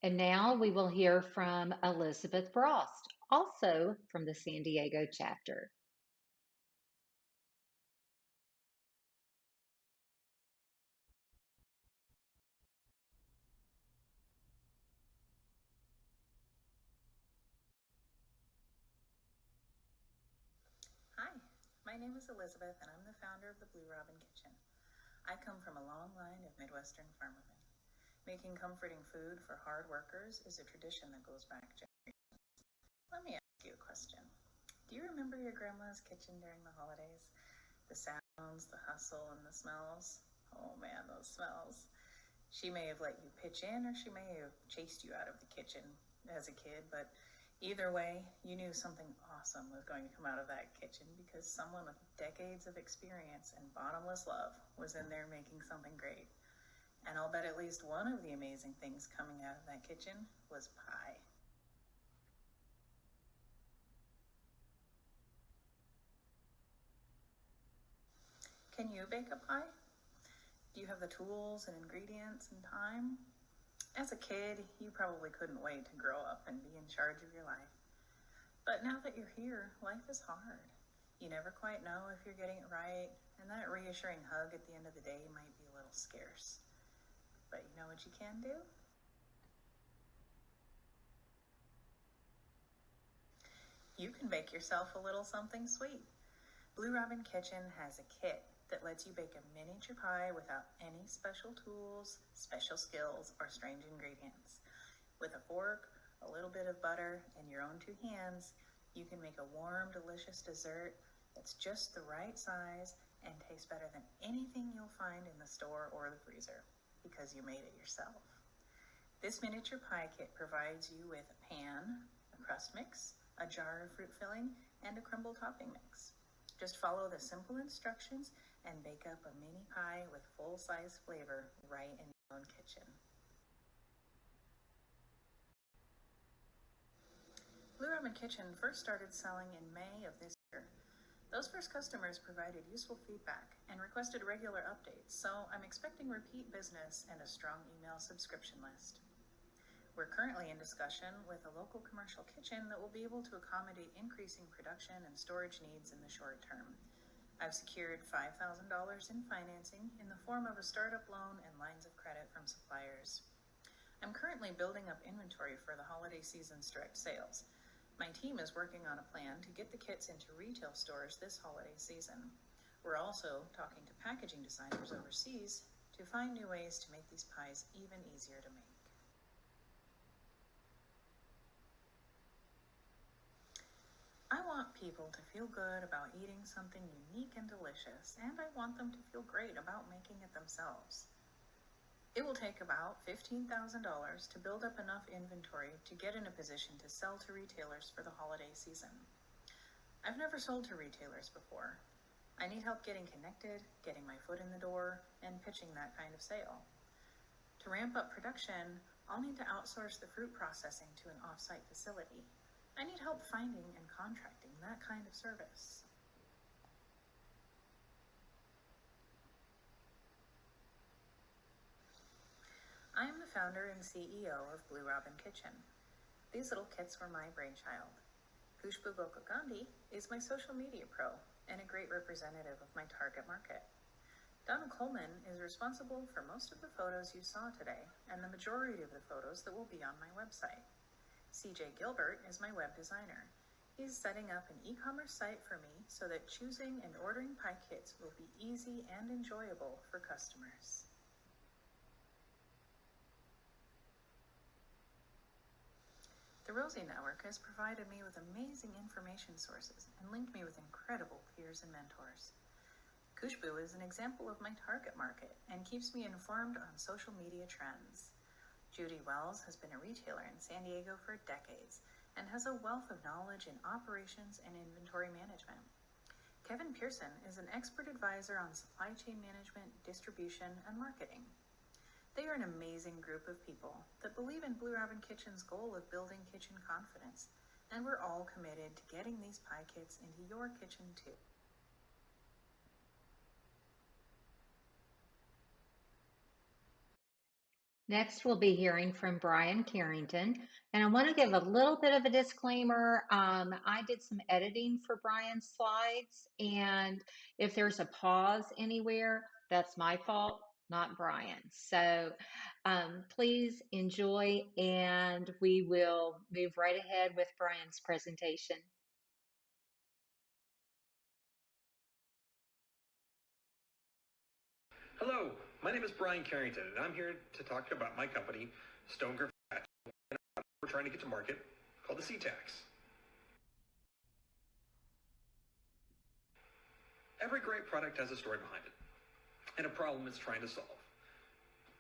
And now we will hear from Elizabeth Frost, also from the San Diego chapter. Hi, my name is Elizabeth and I'm the founder of the Blue Robin Kitchen. I come from a long line of Midwestern farmwomen. Making comforting food for hard workers is a tradition that goes back generations. Let me ask you a question. Do you remember your grandma's kitchen during the holidays? The sounds, the hustle, and the smells? Oh man, those smells. She may have let you pitch in or she may have chased you out of the kitchen as a kid, but either way, you knew something awesome was going to come out of that kitchen because someone with decades of experience and bottomless love was in there making something great. And I'll bet at least one of the amazing things coming out of that kitchen was pie. Can you bake a pie? Do you have the tools and ingredients and time? As a kid, you probably couldn't wait to grow up and be in charge of your life. But now that you're here, life is hard. You never quite know if you're getting it right, and that reassuring hug at the end of the day might be a little scarce. But you know what you can do? You can bake yourself a little something sweet. Blue Robin Kitchen has a kit that lets you bake a miniature pie without any special tools, special skills, or strange ingredients. With a fork, a little bit of butter, and your own two hands, you can make a warm, delicious dessert that's just the right size and tastes better than anything you'll find in the store or the freezer because you made it yourself. This miniature pie kit provides you with a pan, a crust mix, a jar of fruit filling, and a crumble topping mix. Just follow the simple instructions and bake up a mini pie with full-size flavor right in your own kitchen. Blue Robin Kitchen first started selling in May of this year. Those first customers provided useful feedback and requested regular updates, so I'm expecting repeat business and a strong email subscription list. We're currently in discussion with a local commercial kitchen that will be able to accommodate increasing production and storage needs in the short term. I've secured $5,000 in financing in the form of a startup loan and lines of credit from suppliers. I'm currently building up inventory for the holiday season's direct sales. My team is working on a plan to get the kits into retail stores this holiday season. We're also talking to packaging designers overseas to find new ways to make these pies even easier to make. I want people to feel good about eating something unique and delicious, and I want them to feel great about making it themselves. It will take about $15,000 to build up enough inventory to get in a position to sell to retailers for the holiday season. I've never sold to retailers before. I need help getting connected, getting my foot in the door, and pitching that kind of sale. To ramp up production, I'll need to outsource the fruit processing to an off-site facility. I need help finding and contracting that kind of service. I am the founder and CEO of Blue Robin Kitchen. These little kits were my brainchild. Khushbu Gandhi is my social media pro and a great representative of my target market. Donna Coleman is responsible for most of the photos you saw today and the majority of the photos that will be on my website. CJ Gilbert is my web designer. He's setting up an e-commerce site for me so that choosing and ordering pie kits will be easy and enjoyable for customers. The Rosie Network has provided me with amazing information sources and linked me with incredible peers and mentors. Khushbu is an example of my target market and keeps me informed on social media trends. Judy Wells has been a retailer in San Diego for decades and has a wealth of knowledge in operations and inventory management. Kevin Pearson is an expert advisor on supply chain management, distribution, and marketing. They are an amazing group of people that believe in Blue Robin Kitchen's goal of building kitchen confidence, and we're all committed to getting these pie kits into your kitchen too. Next, we'll be hearing from Brian Carrington. And I want to give a little bit of a disclaimer. I did some editing for Brian's slides, and if there's a pause anywhere, that's my fault, not Brian's. So please enjoy, and we will move right ahead with Brian's presentation. Hello, my name is Brian Carrington, and I'm here to talk about my company, Stone Griffin Patch, and we're trying to get to market, called the C-Tax. Every great product has a story behind it, and a problem it's trying to solve.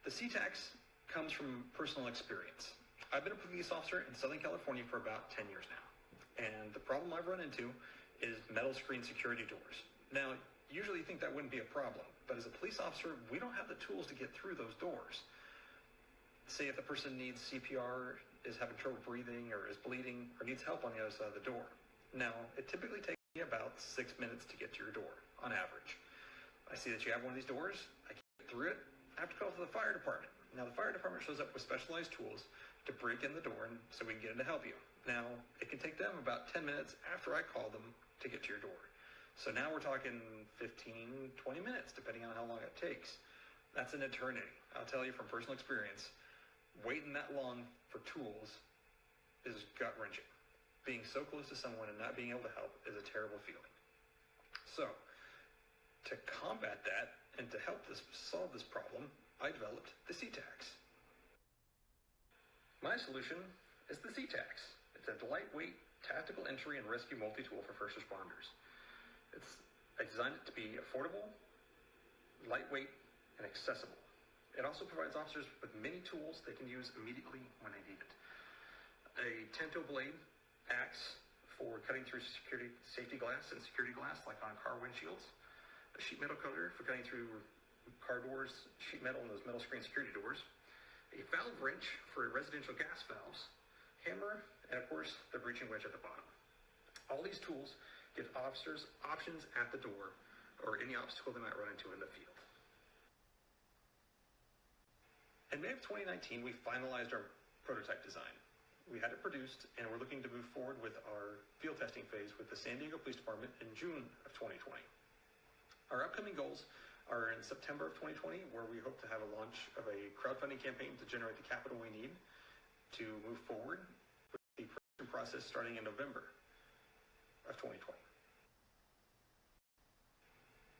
The C-Tax comes from personal experience. I've been a police officer in Southern California for about 10 years now, and the problem I've run into is metal screen security doors. Now, usually you think that wouldn't be a problem, but as a police officer, we don't have the tools to get through those doors. Say if the person needs CPR, is having trouble breathing, or is bleeding, or needs help on the other side of the door. Now, it typically takes me about 6 minutes to get to your door, on average. I see that you have one of these doors, I can't get through it, I have to call for the fire department. Now, the fire department shows up with specialized tools to break in the door so we can get in to help you. Now, it can take them about 10 minutes after I call them to get to your door. So now we're talking 15, 20 minutes, depending on how long it takes. That's an eternity. I'll tell you from personal experience, waiting that long for tools is gut-wrenching. Being so close to someone and not being able to help is a terrible feeling. So, to combat that and to help solve this problem, I developed the C-Tax. My solution is the C-Tax. It's a lightweight tactical entry and rescue multi-tool for first responders. I designed it to be affordable, lightweight, and accessible. It also provides officers with many tools they can use immediately when they need it. A 10-toe blade axe for cutting through safety glass and security glass, like on car windshields. A sheet metal cutter for cutting through car doors, sheet metal, and those metal screen security doors. A valve wrench for residential gas valves. Hammer, and of course, the breaching wedge at the bottom. All these tools give officers options at the door or any obstacle they might run into in the field. In May of 2019, we finalized our prototype design. We had it produced, and we're looking to move forward with our field testing phase with the San Diego Police Department in June of 2020. Our upcoming goals are in September of 2020, where we hope to have a launch of a crowdfunding campaign to generate the capital we need to move forward with the production process starting in November of 2020.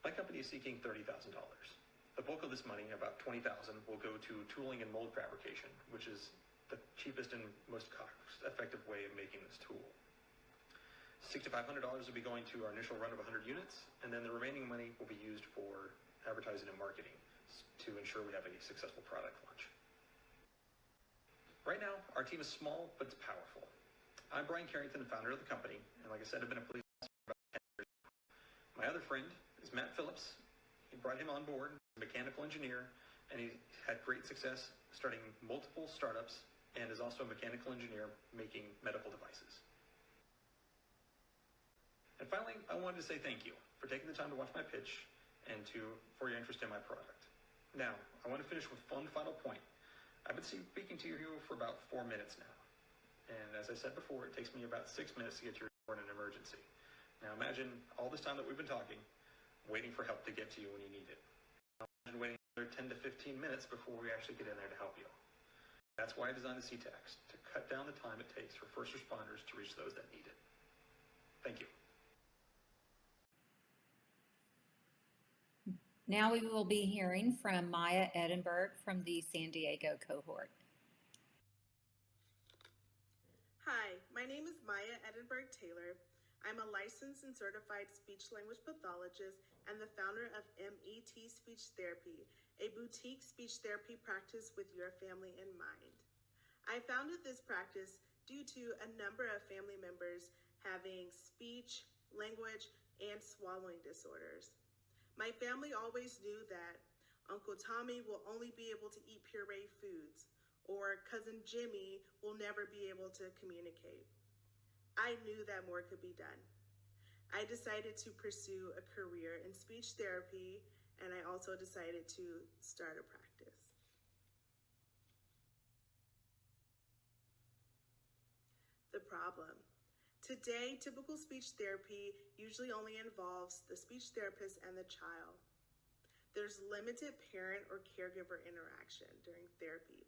My company is seeking $30,000. The bulk of this money, about $20,000, will go to tooling and mold fabrication, which is the cheapest and most cost-effective way of making this tool. $6,500 will be going to our initial run of 100 units, and then the remaining money will be used for advertising and marketing to ensure we have a successful product launch. Right now, our team is small, but it's powerful. I'm Brian Carrington, founder of the company, and like I said, I've been a police officer for about 10 years. My other friend is Matt Phillips. He brought him on board as a mechanical engineer, and he had great success starting multiple startups and is also a mechanical engineer making medical devices. And finally, I wanted to say thank you for taking the time to watch my pitch and for your interest in my product. Now, I want to finish with one final point. I've been speaking to you for about 4 minutes now. And as I said before, it takes me about 6 minutes to get to your door in an emergency. Now imagine all this time that we've been talking, waiting for help to get to you when you need it. Now imagine waiting another 10 to 15 minutes before we actually get in there to help you. That's why I designed the C-Tax, to cut down the time it takes for first responders to reach those that need it. Thank you. Now we will be hearing from Maya Edinburgh from the San Diego cohort. Hi, my name is Maya Edinburgh Taylor. I'm a licensed and certified speech-language pathologist and the founder of MET Speech Therapy, a boutique speech therapy practice with your family in mind. I founded this practice due to a number of family members having speech, language, and swallowing disorders. My family always knew that Uncle Tommy will only be able to eat puree foods, or Cousin Jimmy will never be able to communicate. I knew that more could be done. I decided to pursue a career in speech therapy, and I also decided to start a practice. The problem. Today, typical speech therapy usually only involves the speech therapist and the child. There's limited parent or caregiver interaction during therapy.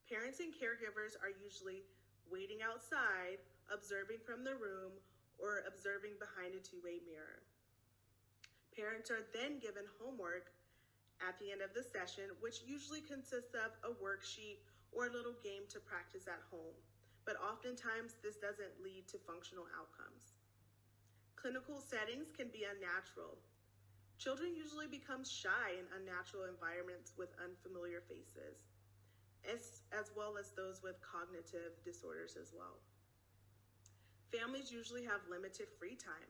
Parents and caregivers are usually waiting outside, observing from the room, or observing behind a two-way mirror. Parents are then given homework at the end of the session, which usually consists of a worksheet or a little game to practice at home. But oftentimes this doesn't lead to functional outcomes. Clinical settings can be unnatural. Children usually become shy in unnatural environments with unfamiliar faces, as well as those with cognitive disorders as well. Families usually have limited free time.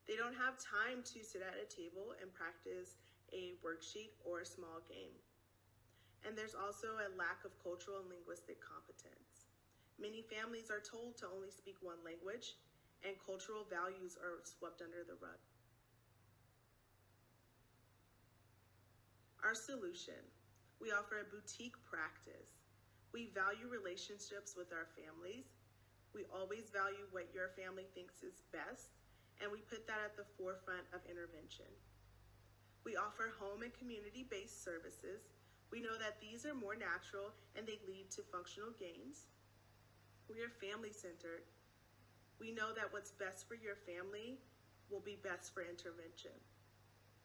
They don't have time to sit at a table and practice a worksheet or a small game. And there's also a lack of cultural and linguistic competence. Many families are told to only speak one language, and cultural values are swept under the rug. Our solution. We offer a boutique practice. We value relationships with our families. We always value what your family thinks is best, and we put that at the forefront of intervention. We offer home and community-based services. We know that these are more natural and they lead to functional gains. We are family-centered. We know that what's best for your family will be best for intervention.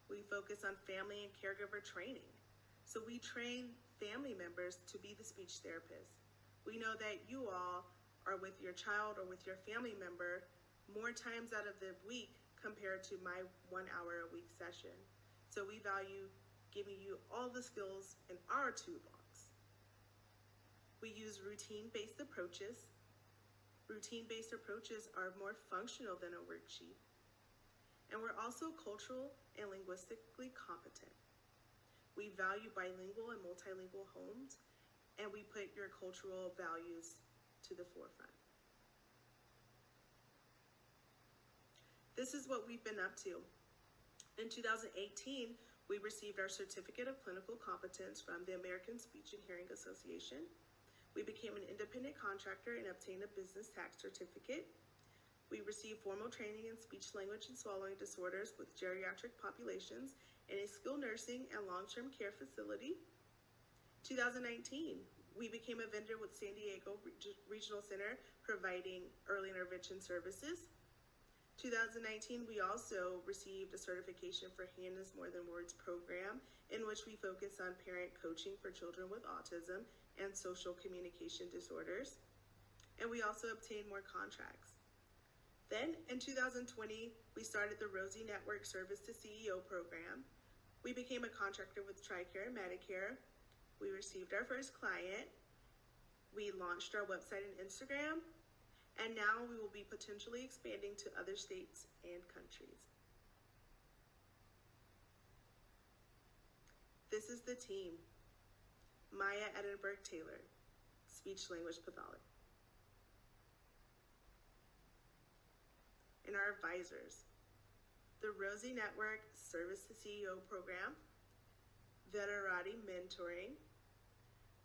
We focus on family and caregiver training. So we train family members to be the speech therapist. We know that you all are with your child or with your family member more times out of the week compared to my 1 hour a week session. So we value giving you all the skills in our toolbox. We use routine-based approaches. Routine-based approaches are more functional than a worksheet. And we're also cultural and linguistically competent. We value bilingual and multilingual homes, and we put your cultural values to the forefront. This is what we've been up to. In 2018, we received our Certificate of Clinical Competence from the American Speech and Hearing Association. We became an independent contractor and obtained a business tax certificate. We received formal training in speech, language, and swallowing disorders with geriatric populations in a skilled nursing and long-term care facility. 2019, we became a vendor with San Diego Regional Center providing early intervention services. 2019, we also received a certification for Hand is More Than Words program, in which we focus on parent coaching for children with autism and social communication disorders. And we also obtained more contracts. Then in 2020, we started the Rosie Network Service to CEO program. We became a contractor with TRICARE and Medicare. We received our first client. We launched our website and Instagram. And now we will be potentially expanding to other states and countries. This is the team. Maya Edinburgh Taylor, speech language pathologist. And our advisors, the Rosie Network Service to CEO program, Veterati Mentoring,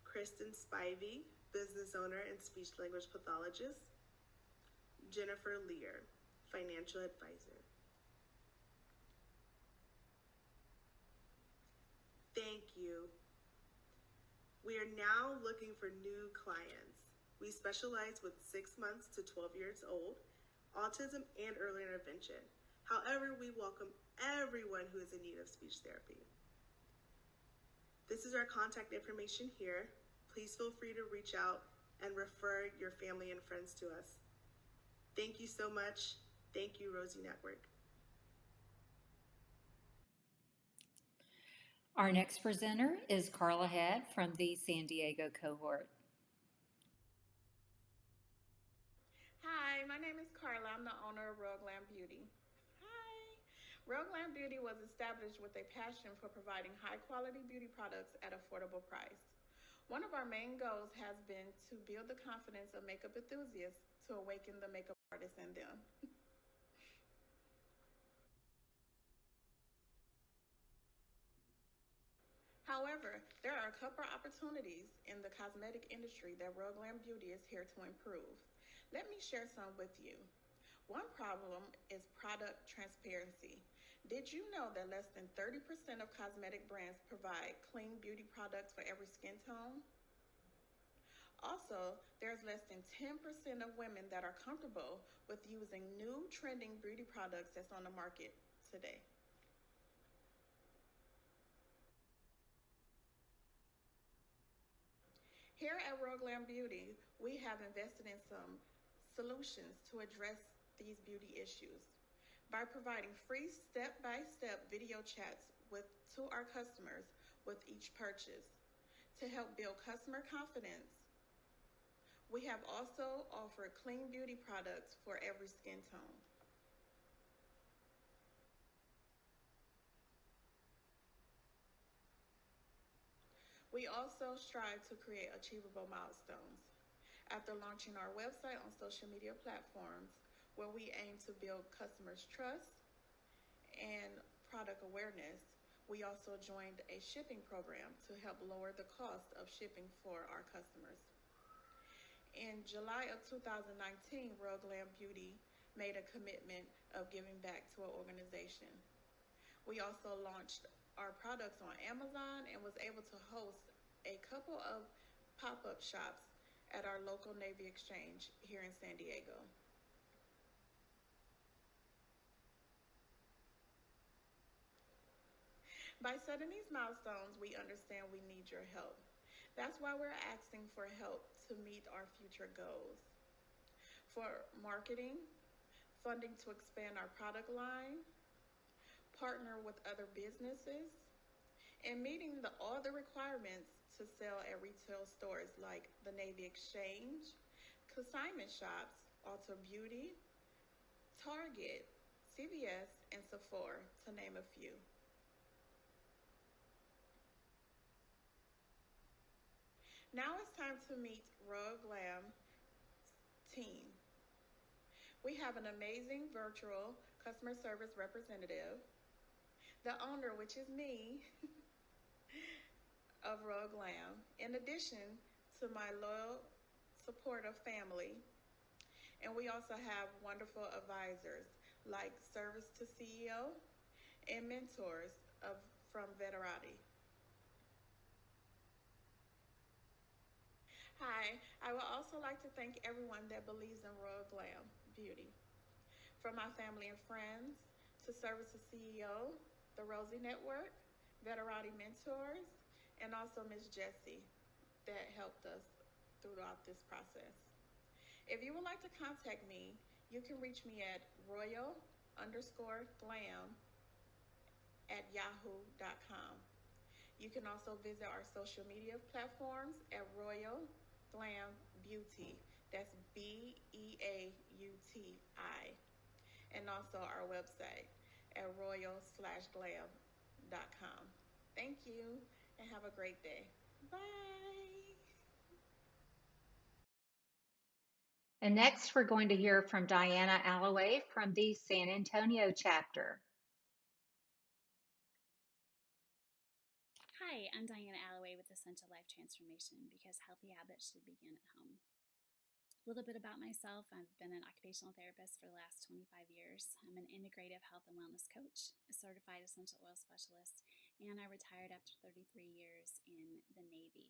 Kristen Spivey, business owner and speech language pathologist, Jennifer Lear, financial advisor. Thank you. We are now looking for new clients. We specialize with 6 months to 12 years old, autism, and early intervention. However, we welcome everyone who is in need of speech therapy. This is our contact information here. Please feel free to reach out and refer your family and friends to us. Thank you so much. Thank you, Rosie Network. Our next presenter is Carla Head from the San Diego cohort. Hi, my name is Carla. I'm the owner of Royal Glam Beauty. Hi. Real Glam Beauty was established with a passion for providing high-quality beauty products at affordable price. One of our main goals has been to build the confidence of makeup enthusiasts to awaken the makeup artist in them. However, there are a couple of opportunities in the cosmetic industry that Real Glam Beauty is here to improve. Let me share some with you. One problem is product transparency. Did you know that less than 30% of cosmetic brands provide clean beauty products for every skin tone? Also, there's less than 10% of women that are comfortable with using new trending beauty products that's on the market today. Here at Real Glam Beauty, we have invested in some solutions to address these beauty issues by providing free step-by-step video chats to our customers with each purchase to help build customer confidence. We have also offered clean beauty products for every skin tone. We also strive to create achievable milestones. After launching our website on social media platforms, where we aim to build customers' trust and product awareness, we also joined a shipping program to help lower the cost of shipping for our customers. In July of 2019, Real Glam Beauty made a commitment of giving back to an organization. We also launched our products on Amazon and was able to host a couple of pop-up shops at our local Navy Exchange here in San Diego. By setting these milestones, we understand we need your help. That's why we're asking for help to meet our future goals. For marketing, funding to expand our product line, partner with other businesses, and meeting all the requirements to sell at retail stores like the Navy Exchange, consignment shops, Ulta Beauty, Target, CVS, and Sephora, to name a few. Now it's time to meet Real Glam team. We have an amazing virtual customer service representative, the owner, which is me, of Real Glam, in addition to my loyal, supportive family. And we also have wonderful advisors like Service to CEO and mentors from Veterati. Hi, I would also like to thank everyone that believes in Real Glam Beauty. From my family and friends, to Service to CEO, the Rosie Network, Veterati Mentors, and also Miss Jessie that helped us throughout this process. If you would like to contact me, you can reach me at royal_glam@yahoo.com. You can also visit our social media platforms at Royal Glam Beauty. That's BEAUTI. And also our website at royal/glam.com. Thank you and have a great day. Bye. And next, we're going to hear from Diana Alloway from the San Antonio chapter. Hi, I'm Diana Alloway with Essential Life Transformation, because healthy habits should begin at home. A little bit about myself. I've been an occupational therapist for the last 25 years. I'm an integrative health and wellness coach, a certified essential oil specialist, and I retired after 33 years in the Navy.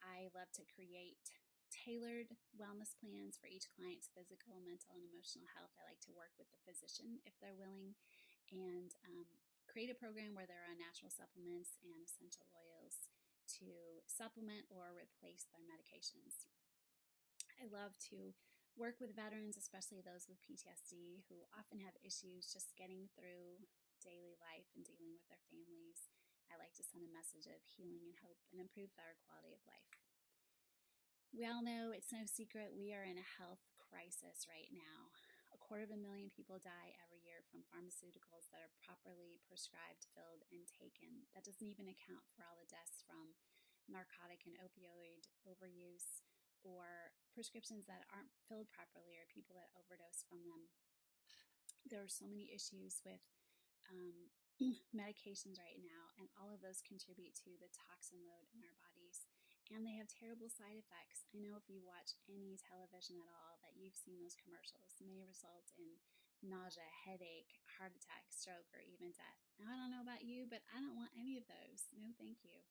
I love to create tailored wellness plans for each client's physical, mental, and emotional health. I like to work with the physician if they're willing, and create a program where there are natural supplements and essential oils to supplement or replace their medications. I love to work with veterans, especially those with PTSD, who often have issues just getting through daily life and dealing with their families. I like to send a message of healing and hope and improve our quality of life. We all know it's no secret we are in a health crisis right now. 250,000 people die every year from pharmaceuticals that are properly prescribed, filled, and taken. That doesn't even account for all the deaths from narcotic and opioid overuse, or prescriptions that aren't filled properly, or people that overdose from them. There are so many issues with medications right now, and all of those contribute to the toxin load in our bodies. And they have terrible side effects. I know if you watch any television at all that you've seen those commercials. May result in nausea, headache, heart attack, stroke, or even death. Now, I don't know about you, but I don't want any of those. No, thank you.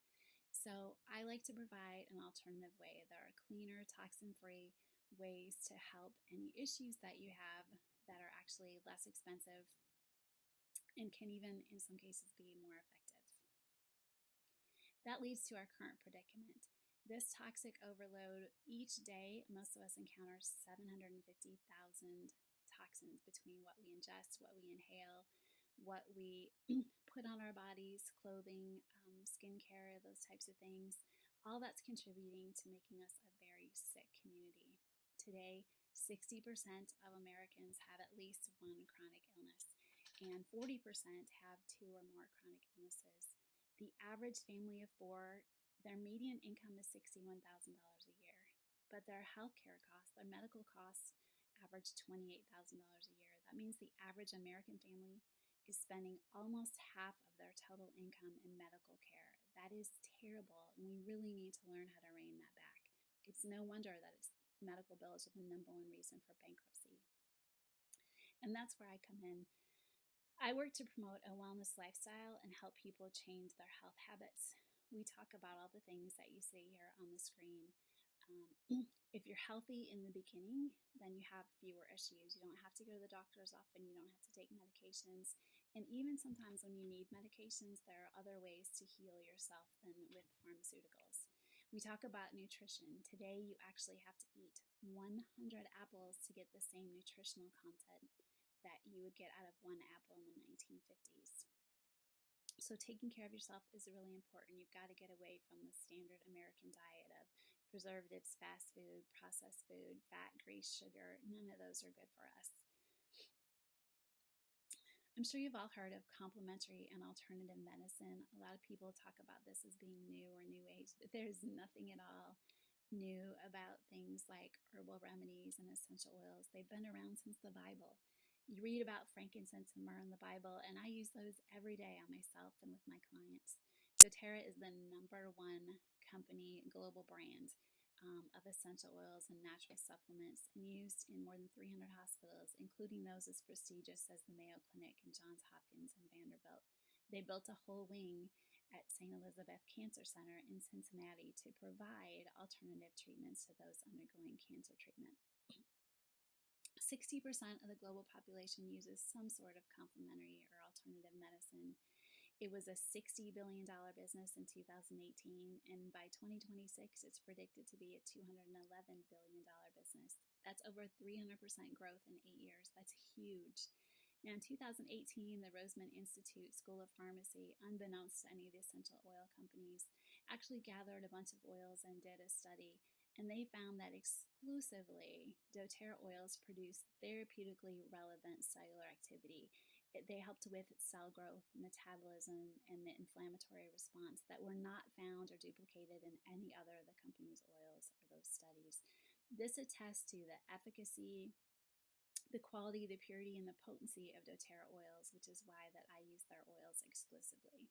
So I like to provide an alternative way. There are cleaner, toxin-free ways to help any issues that you have that are actually less expensive and can even, in some cases, be more effective. That leads to our current predicament. This toxic overload, each day, most of us encounter 750,000 toxins between what we ingest, what we inhale, what we put on our bodies, clothing, skincare, those types of things. All that's contributing to making us a very sick community. Today, 60% of Americans have at least one chronic illness, and 40% have 2 or more chronic illnesses. The average family of 4, their median income is $61,000 a year, but their healthcare costs, their medical costs, average $28,000 a year. That means the average American family is spending almost half of their total income in medical care. That is terrible, and we really need to learn how to rein that back. It's no wonder that medical bills are the #1 reason for bankruptcy. And that's where I come in. I work to promote a wellness lifestyle and help people change their health habits. We talk about all the things that you see here on the screen. If you're healthy in the beginning, then you have fewer issues. You don't have to go to the doctor as often. You don't have to take medications. And even sometimes when you need medications, there are other ways to heal yourself than with pharmaceuticals. We talk about nutrition. Today, you actually have to eat 100 apples to get the same nutritional content that you would get out of 1 apple in the 1950s. So taking care of yourself is really important. You've got to get away from the standard American diet of preservatives, fast food, processed food, fat, grease, sugar. None of those are good for us. I'm sure you've all heard of complementary and alternative medicine. A lot of people talk about this as being new or new age, but there's nothing at all new about things like herbal remedies and essential oils. They've been around since the Bible. You read about frankincense and myrrh in the Bible, and I use those every day on myself and with my clients. doTERRA is the #1 company, global brand of essential oils and natural supplements, and used in more than 300 hospitals, including those as prestigious as the Mayo Clinic and Johns Hopkins and Vanderbilt. They built a whole wing at St. Elizabeth Cancer Center in Cincinnati to provide alternative treatments to those undergoing cancer treatment. 60% of the global population uses some sort of complementary or alternative medicine. It was a $60 billion business in 2018, and by 2026, it's predicted to be a $211 billion business. That's over 300% growth in 8 years. That's huge. Now, in 2018, the Roseman Institute School of Pharmacy, unbeknownst to any of the essential oil companies, actually gathered a bunch of oils and did a study. And they found that exclusively doTERRA oils produce therapeutically relevant cellular activity. They helped with cell growth, metabolism, and the inflammatory response that were not found or duplicated in any other of the company's oils or those studies. This attests to the efficacy, the quality, the purity, and the potency of doTERRA oils, which is why that I use their oils exclusively.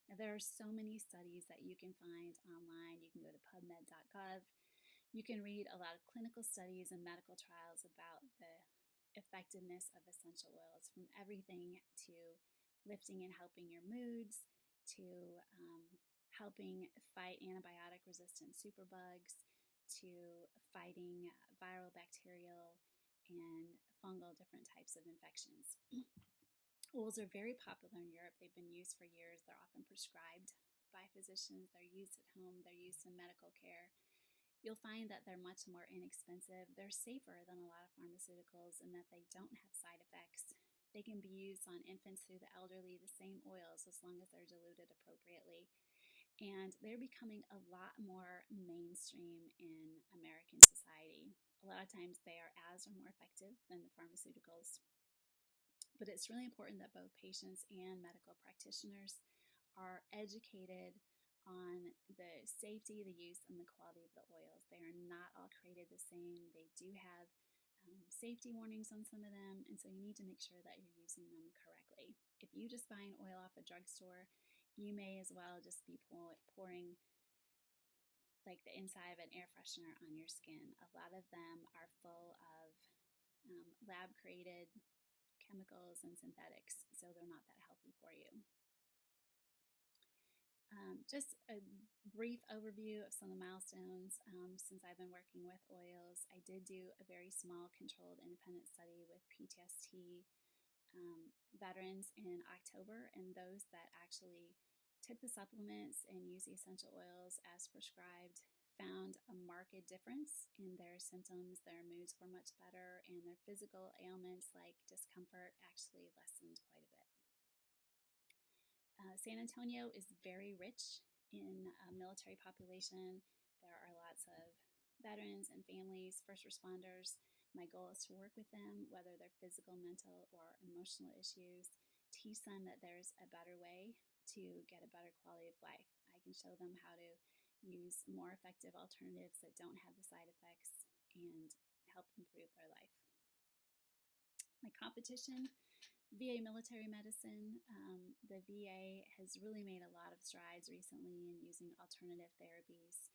Now, there are so many studies that you can find online. You can go to pubmed.gov. You can read a lot of clinical studies and medical trials about the effectiveness of essential oils, from everything to lifting and helping your moods, to helping fight antibiotic-resistant superbugs, to fighting viral, bacterial, and fungal different types of infections. Oils are very popular in Europe. They've been used for years. They're often prescribed by physicians. They're used at home. They're used in medical care. You'll find that they're much more inexpensive. They're safer than a lot of pharmaceuticals in that they don't have side effects. They can be used on infants through the elderly, the same oils, as long as they're diluted appropriately. and they're becoming a lot more mainstream in American society. A lot of times they are as or more effective than the pharmaceuticals, but it's really important that both patients and medical practitioners are educated on the safety, the use, and the quality of the oils. They are not all created the same. They do have safety warnings on some of them, and so you need to make sure that you're using them correctly. If you just buy an oil off a drugstore, you may as well just be pouring like the inside of an air freshener on your skin. A lot of them are full of lab-created chemicals and synthetics, so they're not that healthy for you. Just a brief overview of some of the milestones since I've been working with oils. I did do a very small controlled independent study with PTSD veterans in October, and those that actually took the supplements and used the essential oils as prescribed found a marked difference in their symptoms. Their moods were much better, and their physical ailments like discomfort actually lessened quite a bit. San Antonio is very rich in military population. There are lots of veterans and families, first responders. My goal is to work with them, whether they're physical, mental, or emotional issues, teach them that there's a better way to get a better quality of life. I can show them how to use more effective alternatives that don't have the side effects and help improve their life. My competition, VA military medicine. The VA has really made a lot of strides recently in using alternative therapies.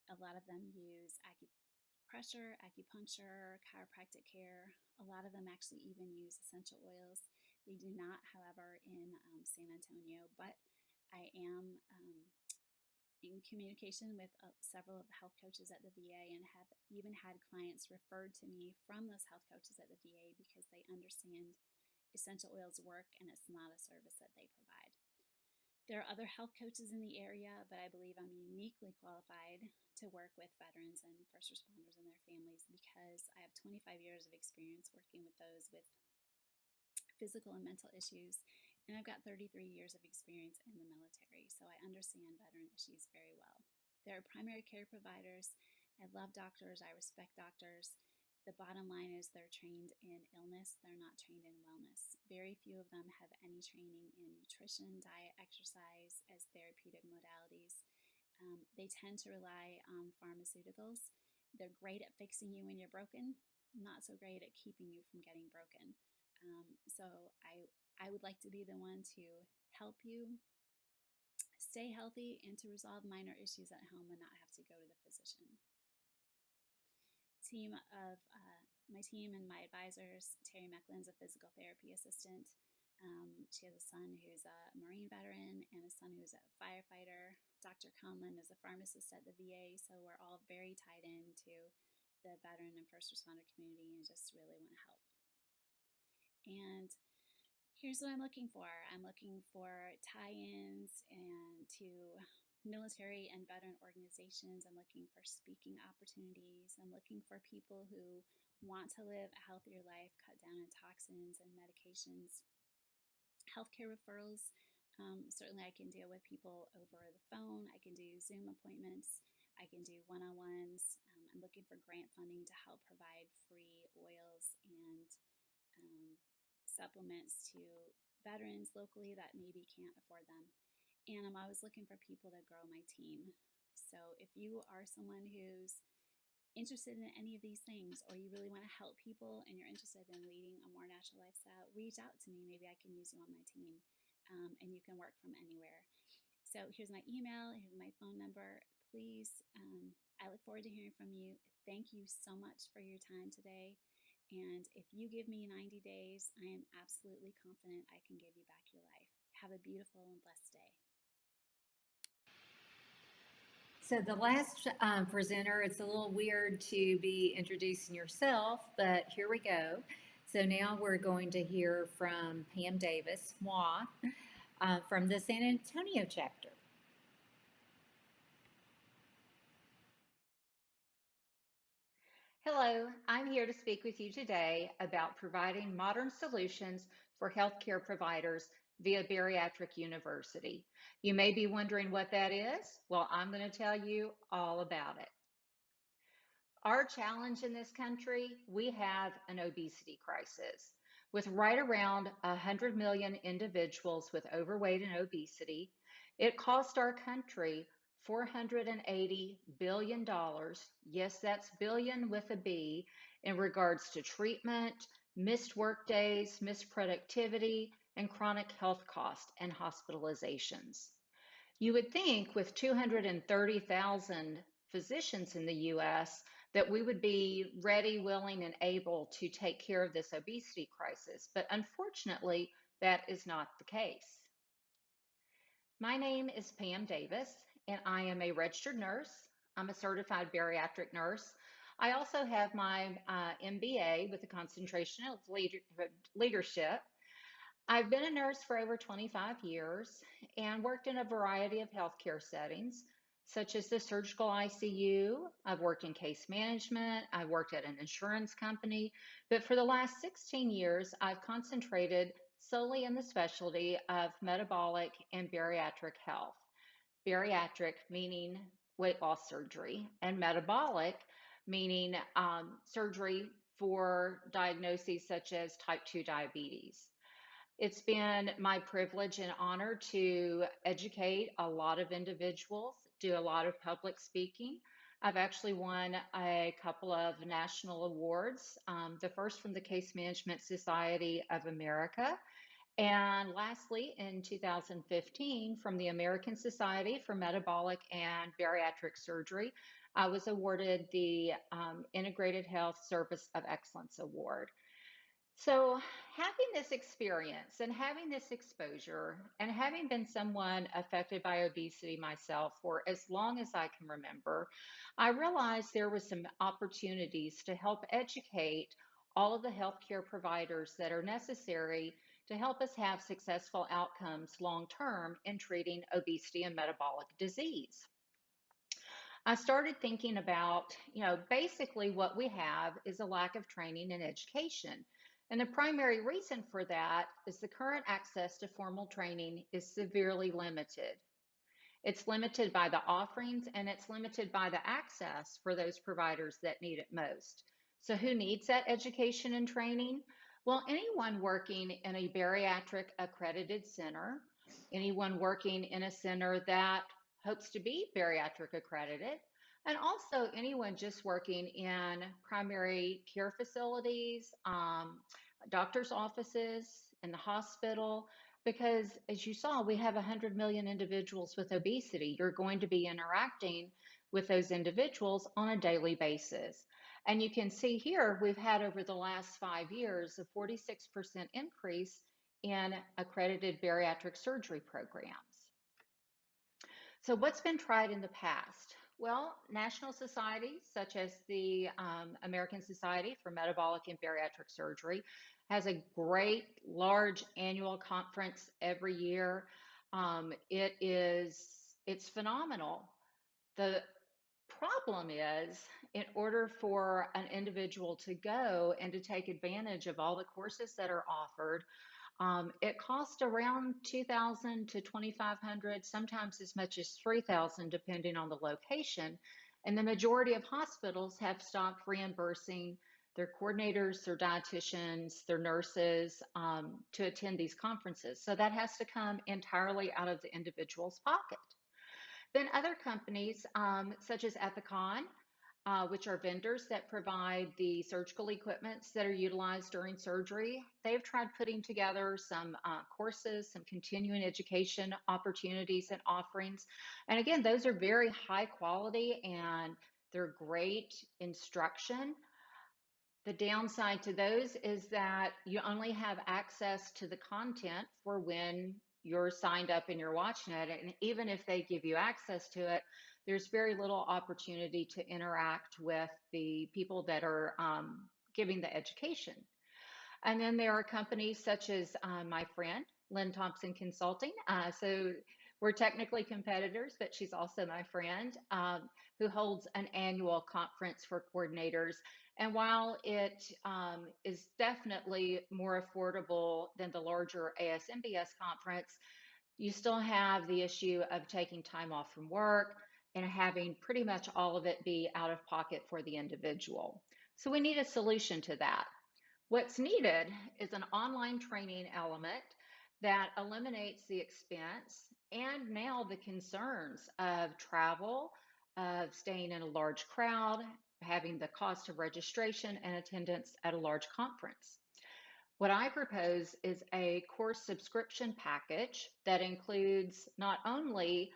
A lot of them use acupressure, acupuncture, chiropractic care. A lot of them actually even use essential oils. They do not, however, in San Antonio, but I am in communication with several of the health coaches at the VA and have even had clients referred to me from those health coaches at the VA because they understand essential oils work and it's not a service that they provide. There are other health coaches in the area, but I believe I'm uniquely qualified to work with veterans and first responders and their families because I have 25 years of experience working with those with physical and mental issues, and I've got 33 years of experience in the military, so I understand veteran issues very well. There are primary care providers. I love doctors. I respect doctors. The bottom line is they're trained in illness. They're not trained in wellness. Very few of them have any training in nutrition, diet, exercise as therapeutic modalities. They tend to rely on pharmaceuticals. They're great at fixing you when you're broken, not so great at keeping you from getting broken. So I would like to be the one to help you stay healthy and to resolve minor issues at home and not have to go to the physician. My team and my advisors, Terry Mecklin's a physical therapy assistant. She has a son who's a Marine veteran and a son who's a firefighter. Dr. Conlon is a pharmacist at the VA, so we're all very tied into the veteran and first responder community and just really want to help. And here's what I'm looking for. I'm looking for tie-ins and to military and veteran organizations. I'm looking for speaking opportunities. I'm looking for people who want to live a healthier life, cut down on toxins and medications. Healthcare referrals. Certainly I can deal with people over the phone. I can do Zoom appointments. I can do one-on-ones. I'm looking for grant funding to help provide free oils and supplements to veterans locally that maybe can't afford them. And I'm always looking for people to grow my team. So if you are someone who's interested in any of these things, or you really want to help people and you're interested in leading a more natural lifestyle, reach out to me. Maybe I can use you on my team, and you can work from anywhere. So here's my email, here's my phone number. Please, I look forward to hearing from you. Thank you so much for your time today. And if you give me 90 days, I am absolutely confident I can give you back your life. Have a beautiful and blessed day. So the last presenter, it's a little weird to be introducing yourself, but here we go. So now we're going to hear from Pam Davis, moi, from the San Antonio chapter. Hello, I'm here to speak with you today about providing modern solutions for healthcare providers, via Bariatric University. You may be wondering what that is. Well, I'm going to tell you all about it. Our challenge in this country, we have an obesity crisis. With right around 100 million individuals with overweight and obesity, it cost our country $480 billion. Yes, that's billion with a B, in regards to treatment, missed work days, missed productivity, and chronic health costs and hospitalizations. You would think with 230,000 physicians in the US that we would be ready, willing, and able to take care of this obesity crisis, but unfortunately, that is not the case. My name is Pam Davis, and I am a registered nurse. I'm a certified bariatric nurse. I also have my MBA with a concentration of leadership. I've been a nurse for over 25 years and worked in a variety of healthcare settings, such as the surgical ICU. I've worked in case management. I've worked at an insurance company. But for the last 16 years, I've concentrated solely in the specialty of metabolic and bariatric health. Bariatric meaning weight loss surgery, and metabolic meaning surgery for diagnoses such as type 2 diabetes. It's been my privilege and honor to educate a lot of individuals, do a lot of public speaking. I've actually won a couple of national awards, the first from the Case Management Society of America, and lastly, in 2015, from the American Society for Metabolic and Bariatric Surgery, I was awarded the Integrated Health Service of Excellence Award. So having this experience and having this exposure and having been someone affected by obesity myself for as long as I can remember, I realized there was some opportunities to help educate all of the healthcare providers that are necessary to help us have successful outcomes long-term in treating obesity and metabolic disease. I started thinking about, basically what we have is a lack of training and education. And the primary reason for that is the current access to formal training is severely limited. It's limited by the offerings and it's limited by the access for those providers that need it most. So who needs that education and training? Well, anyone working in a bariatric accredited center, anyone working in a center that hopes to be bariatric accredited, and also anyone just working in primary care facilities, doctor's offices, in the hospital, because as you saw, we have 100 million individuals with obesity. You're going to be interacting with those individuals on a daily basis. And you can see here, we've had over the last 5 years a 46% increase in accredited bariatric surgery programs. So what's been tried in the past? Well, national societies such as the American Society for Metabolic and Bariatric Surgery has a great large annual conference every year. It's phenomenal. The problem is, in order for an individual to go and to take advantage of all the courses that are offered, it costs around $2,000 to $2,500, sometimes as much as $3,000, depending on the location. And the majority of hospitals have stopped reimbursing their coordinators, their dietitians, their nurses to attend these conferences. So that has to come entirely out of the individual's pocket. Then other companies, such as Ethicon, which are vendors that provide the surgical equipments that are utilized during surgery, they've tried putting together some courses, some continuing education opportunities and offerings. And again, those are very high quality and they're great instruction. The downside to those is that you only have access to the content for when you're signed up and you're watching it. And even if they give you access to it, there's very little opportunity to interact with the people that are giving the education. And then there are companies such as my friend, Lynn Thompson Consulting. So We're technically competitors, but she's also my friend who holds an annual conference for coordinators. And while it is definitely more affordable than the larger ASMBS conference, you still have the issue of taking time off from work and having pretty much all of it be out of pocket for the individual. So we need a solution to that. What's needed is an online training element that eliminates the expense and now the concerns of travel, of staying in a large crowd, having the cost of registration and attendance at a large conference. What I propose is a course subscription package that includes not only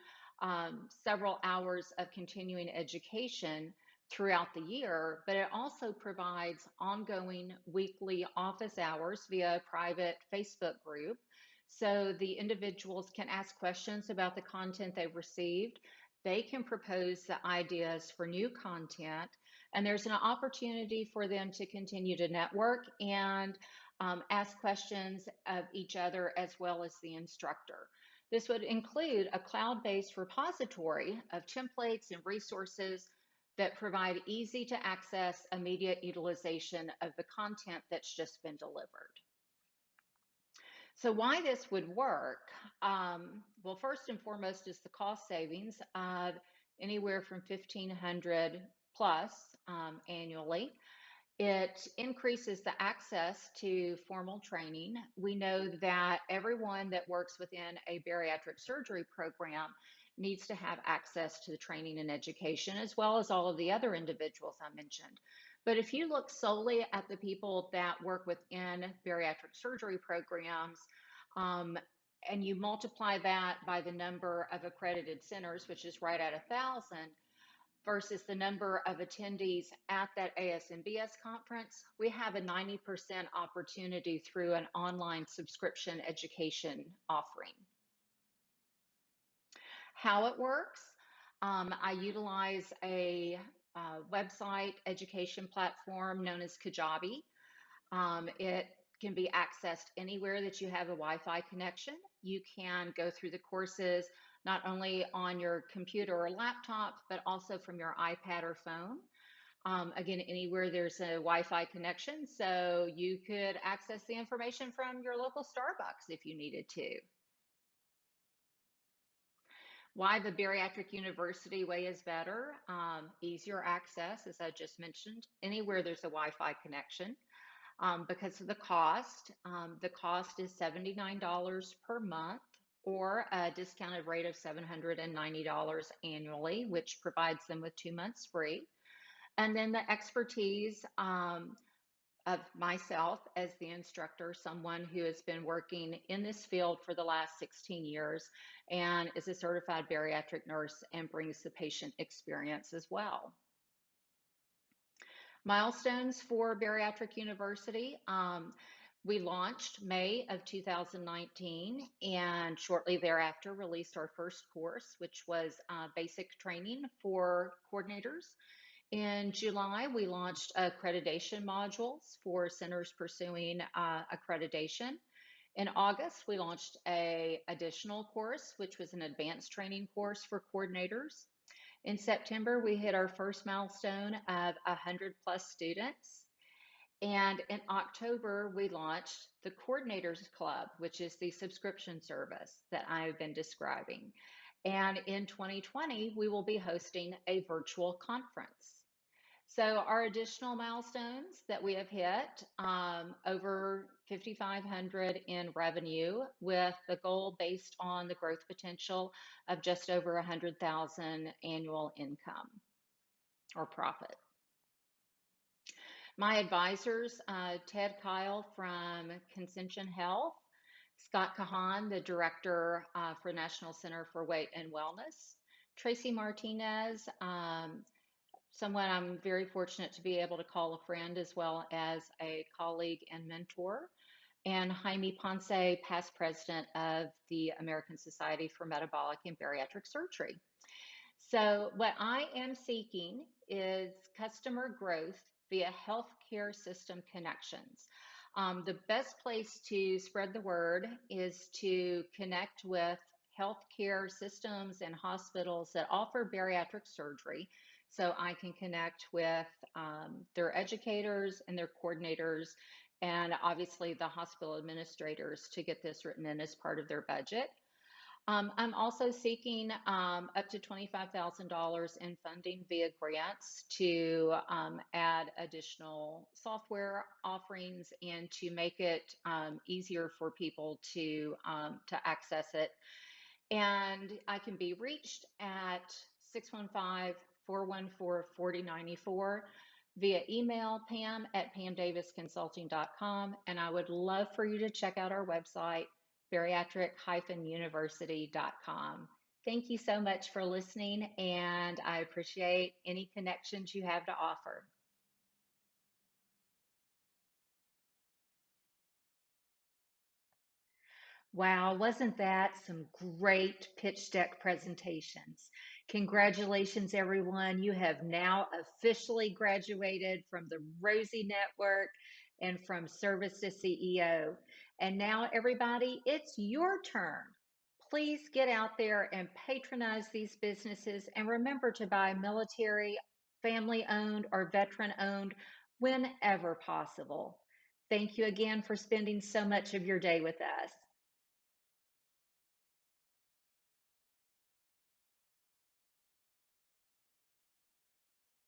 several hours of continuing education throughout the year, but it also provides ongoing weekly office hours via a private Facebook group. So the individuals can ask questions about the content they've received. They can propose the ideas for new content, and there's an opportunity for them to continue to network and ask questions of each other as well as the instructor. This would include a cloud-based repository of templates and resources that provide easy to access immediate utilization of the content that's just been delivered. So why this would work? Well, first and foremost is the cost savings of anywhere from $1,500 plus annually. It increases the access to formal training. We know that everyone that works within a bariatric surgery program needs to have access to the training and education, as well as all of the other individuals I mentioned. But if you look solely at the people that work within bariatric surgery programs, and you multiply that by the number of accredited centers, which is right at 1,000, versus the number of attendees at that ASMBS conference, we have a 90% opportunity through an online subscription education offering. How it works, I utilize a website education platform known as Kajabi. It can be accessed anywhere that you have a Wi-Fi connection. You can go through the courses not only on your computer or laptop, but also from your iPad or phone. Again, anywhere there's a Wi-Fi connection, so you could access the information from your local Starbucks if you needed to. Why the Bariatric University way is better? Easier access, as I just mentioned, anywhere there's a Wi-Fi connection. Because of the cost is $79 per month, or a discounted rate of $790 annually, which provides them with 2 months free. And then the expertise of myself as the instructor, someone who has been working in this field for the last 16 years and is a certified bariatric nurse and brings the patient experience as well. Milestones for Bariatric University. We launched May of 2019 and shortly thereafter released our first course, which was basic training for coordinators. In July, we launched accreditation modules for centers pursuing accreditation. In August, we launched an additional course, which was an advanced training course for coordinators. In September, we hit our first milestone of 100 plus students. And in October, we launched the Coordinators Club, which is the subscription service that I've been describing. And in 2020, we will be hosting a virtual conference. So our additional milestones that we have hit, over 5,500 in revenue, with the goal based on the growth potential of just over 100,000 annual income or profit. My advisors, Ted Kyle from Concension Health, Scott Kahan, the Director for National Center for Weight and Wellness, Tracy Martinez, someone I'm very fortunate to be able to call a friend as well as a colleague and mentor, and Jaime Ponce, past president of the American Society for Metabolic and Bariatric Surgery. So what I am seeking is customer growth via healthcare system connections. The best place to spread the word is to connect with healthcare systems and hospitals that offer bariatric surgery. So I can connect with their educators and their coordinators, and obviously the hospital administrators to get this written in as part of their budget. I'm also seeking up to $25,000 in funding via grants to add additional software offerings and to make it easier for people to access it. And I can be reached at 615-414-4094 via email, pam@pamdavisconsulting.com. And I would love for you to check out our website, bariatric-university.com. Thank you so much for listening, and I appreciate any connections you have to offer. Wow, wasn't that some great pitch deck presentations? Congratulations, everyone. You have now officially graduated from the Rosie Network and from Service to CEO. And now, everybody, it's your turn. Please get out there and patronize these businesses, and remember to buy military, family owned, or veteran owned whenever possible. Thank you again for spending so much of your day with us.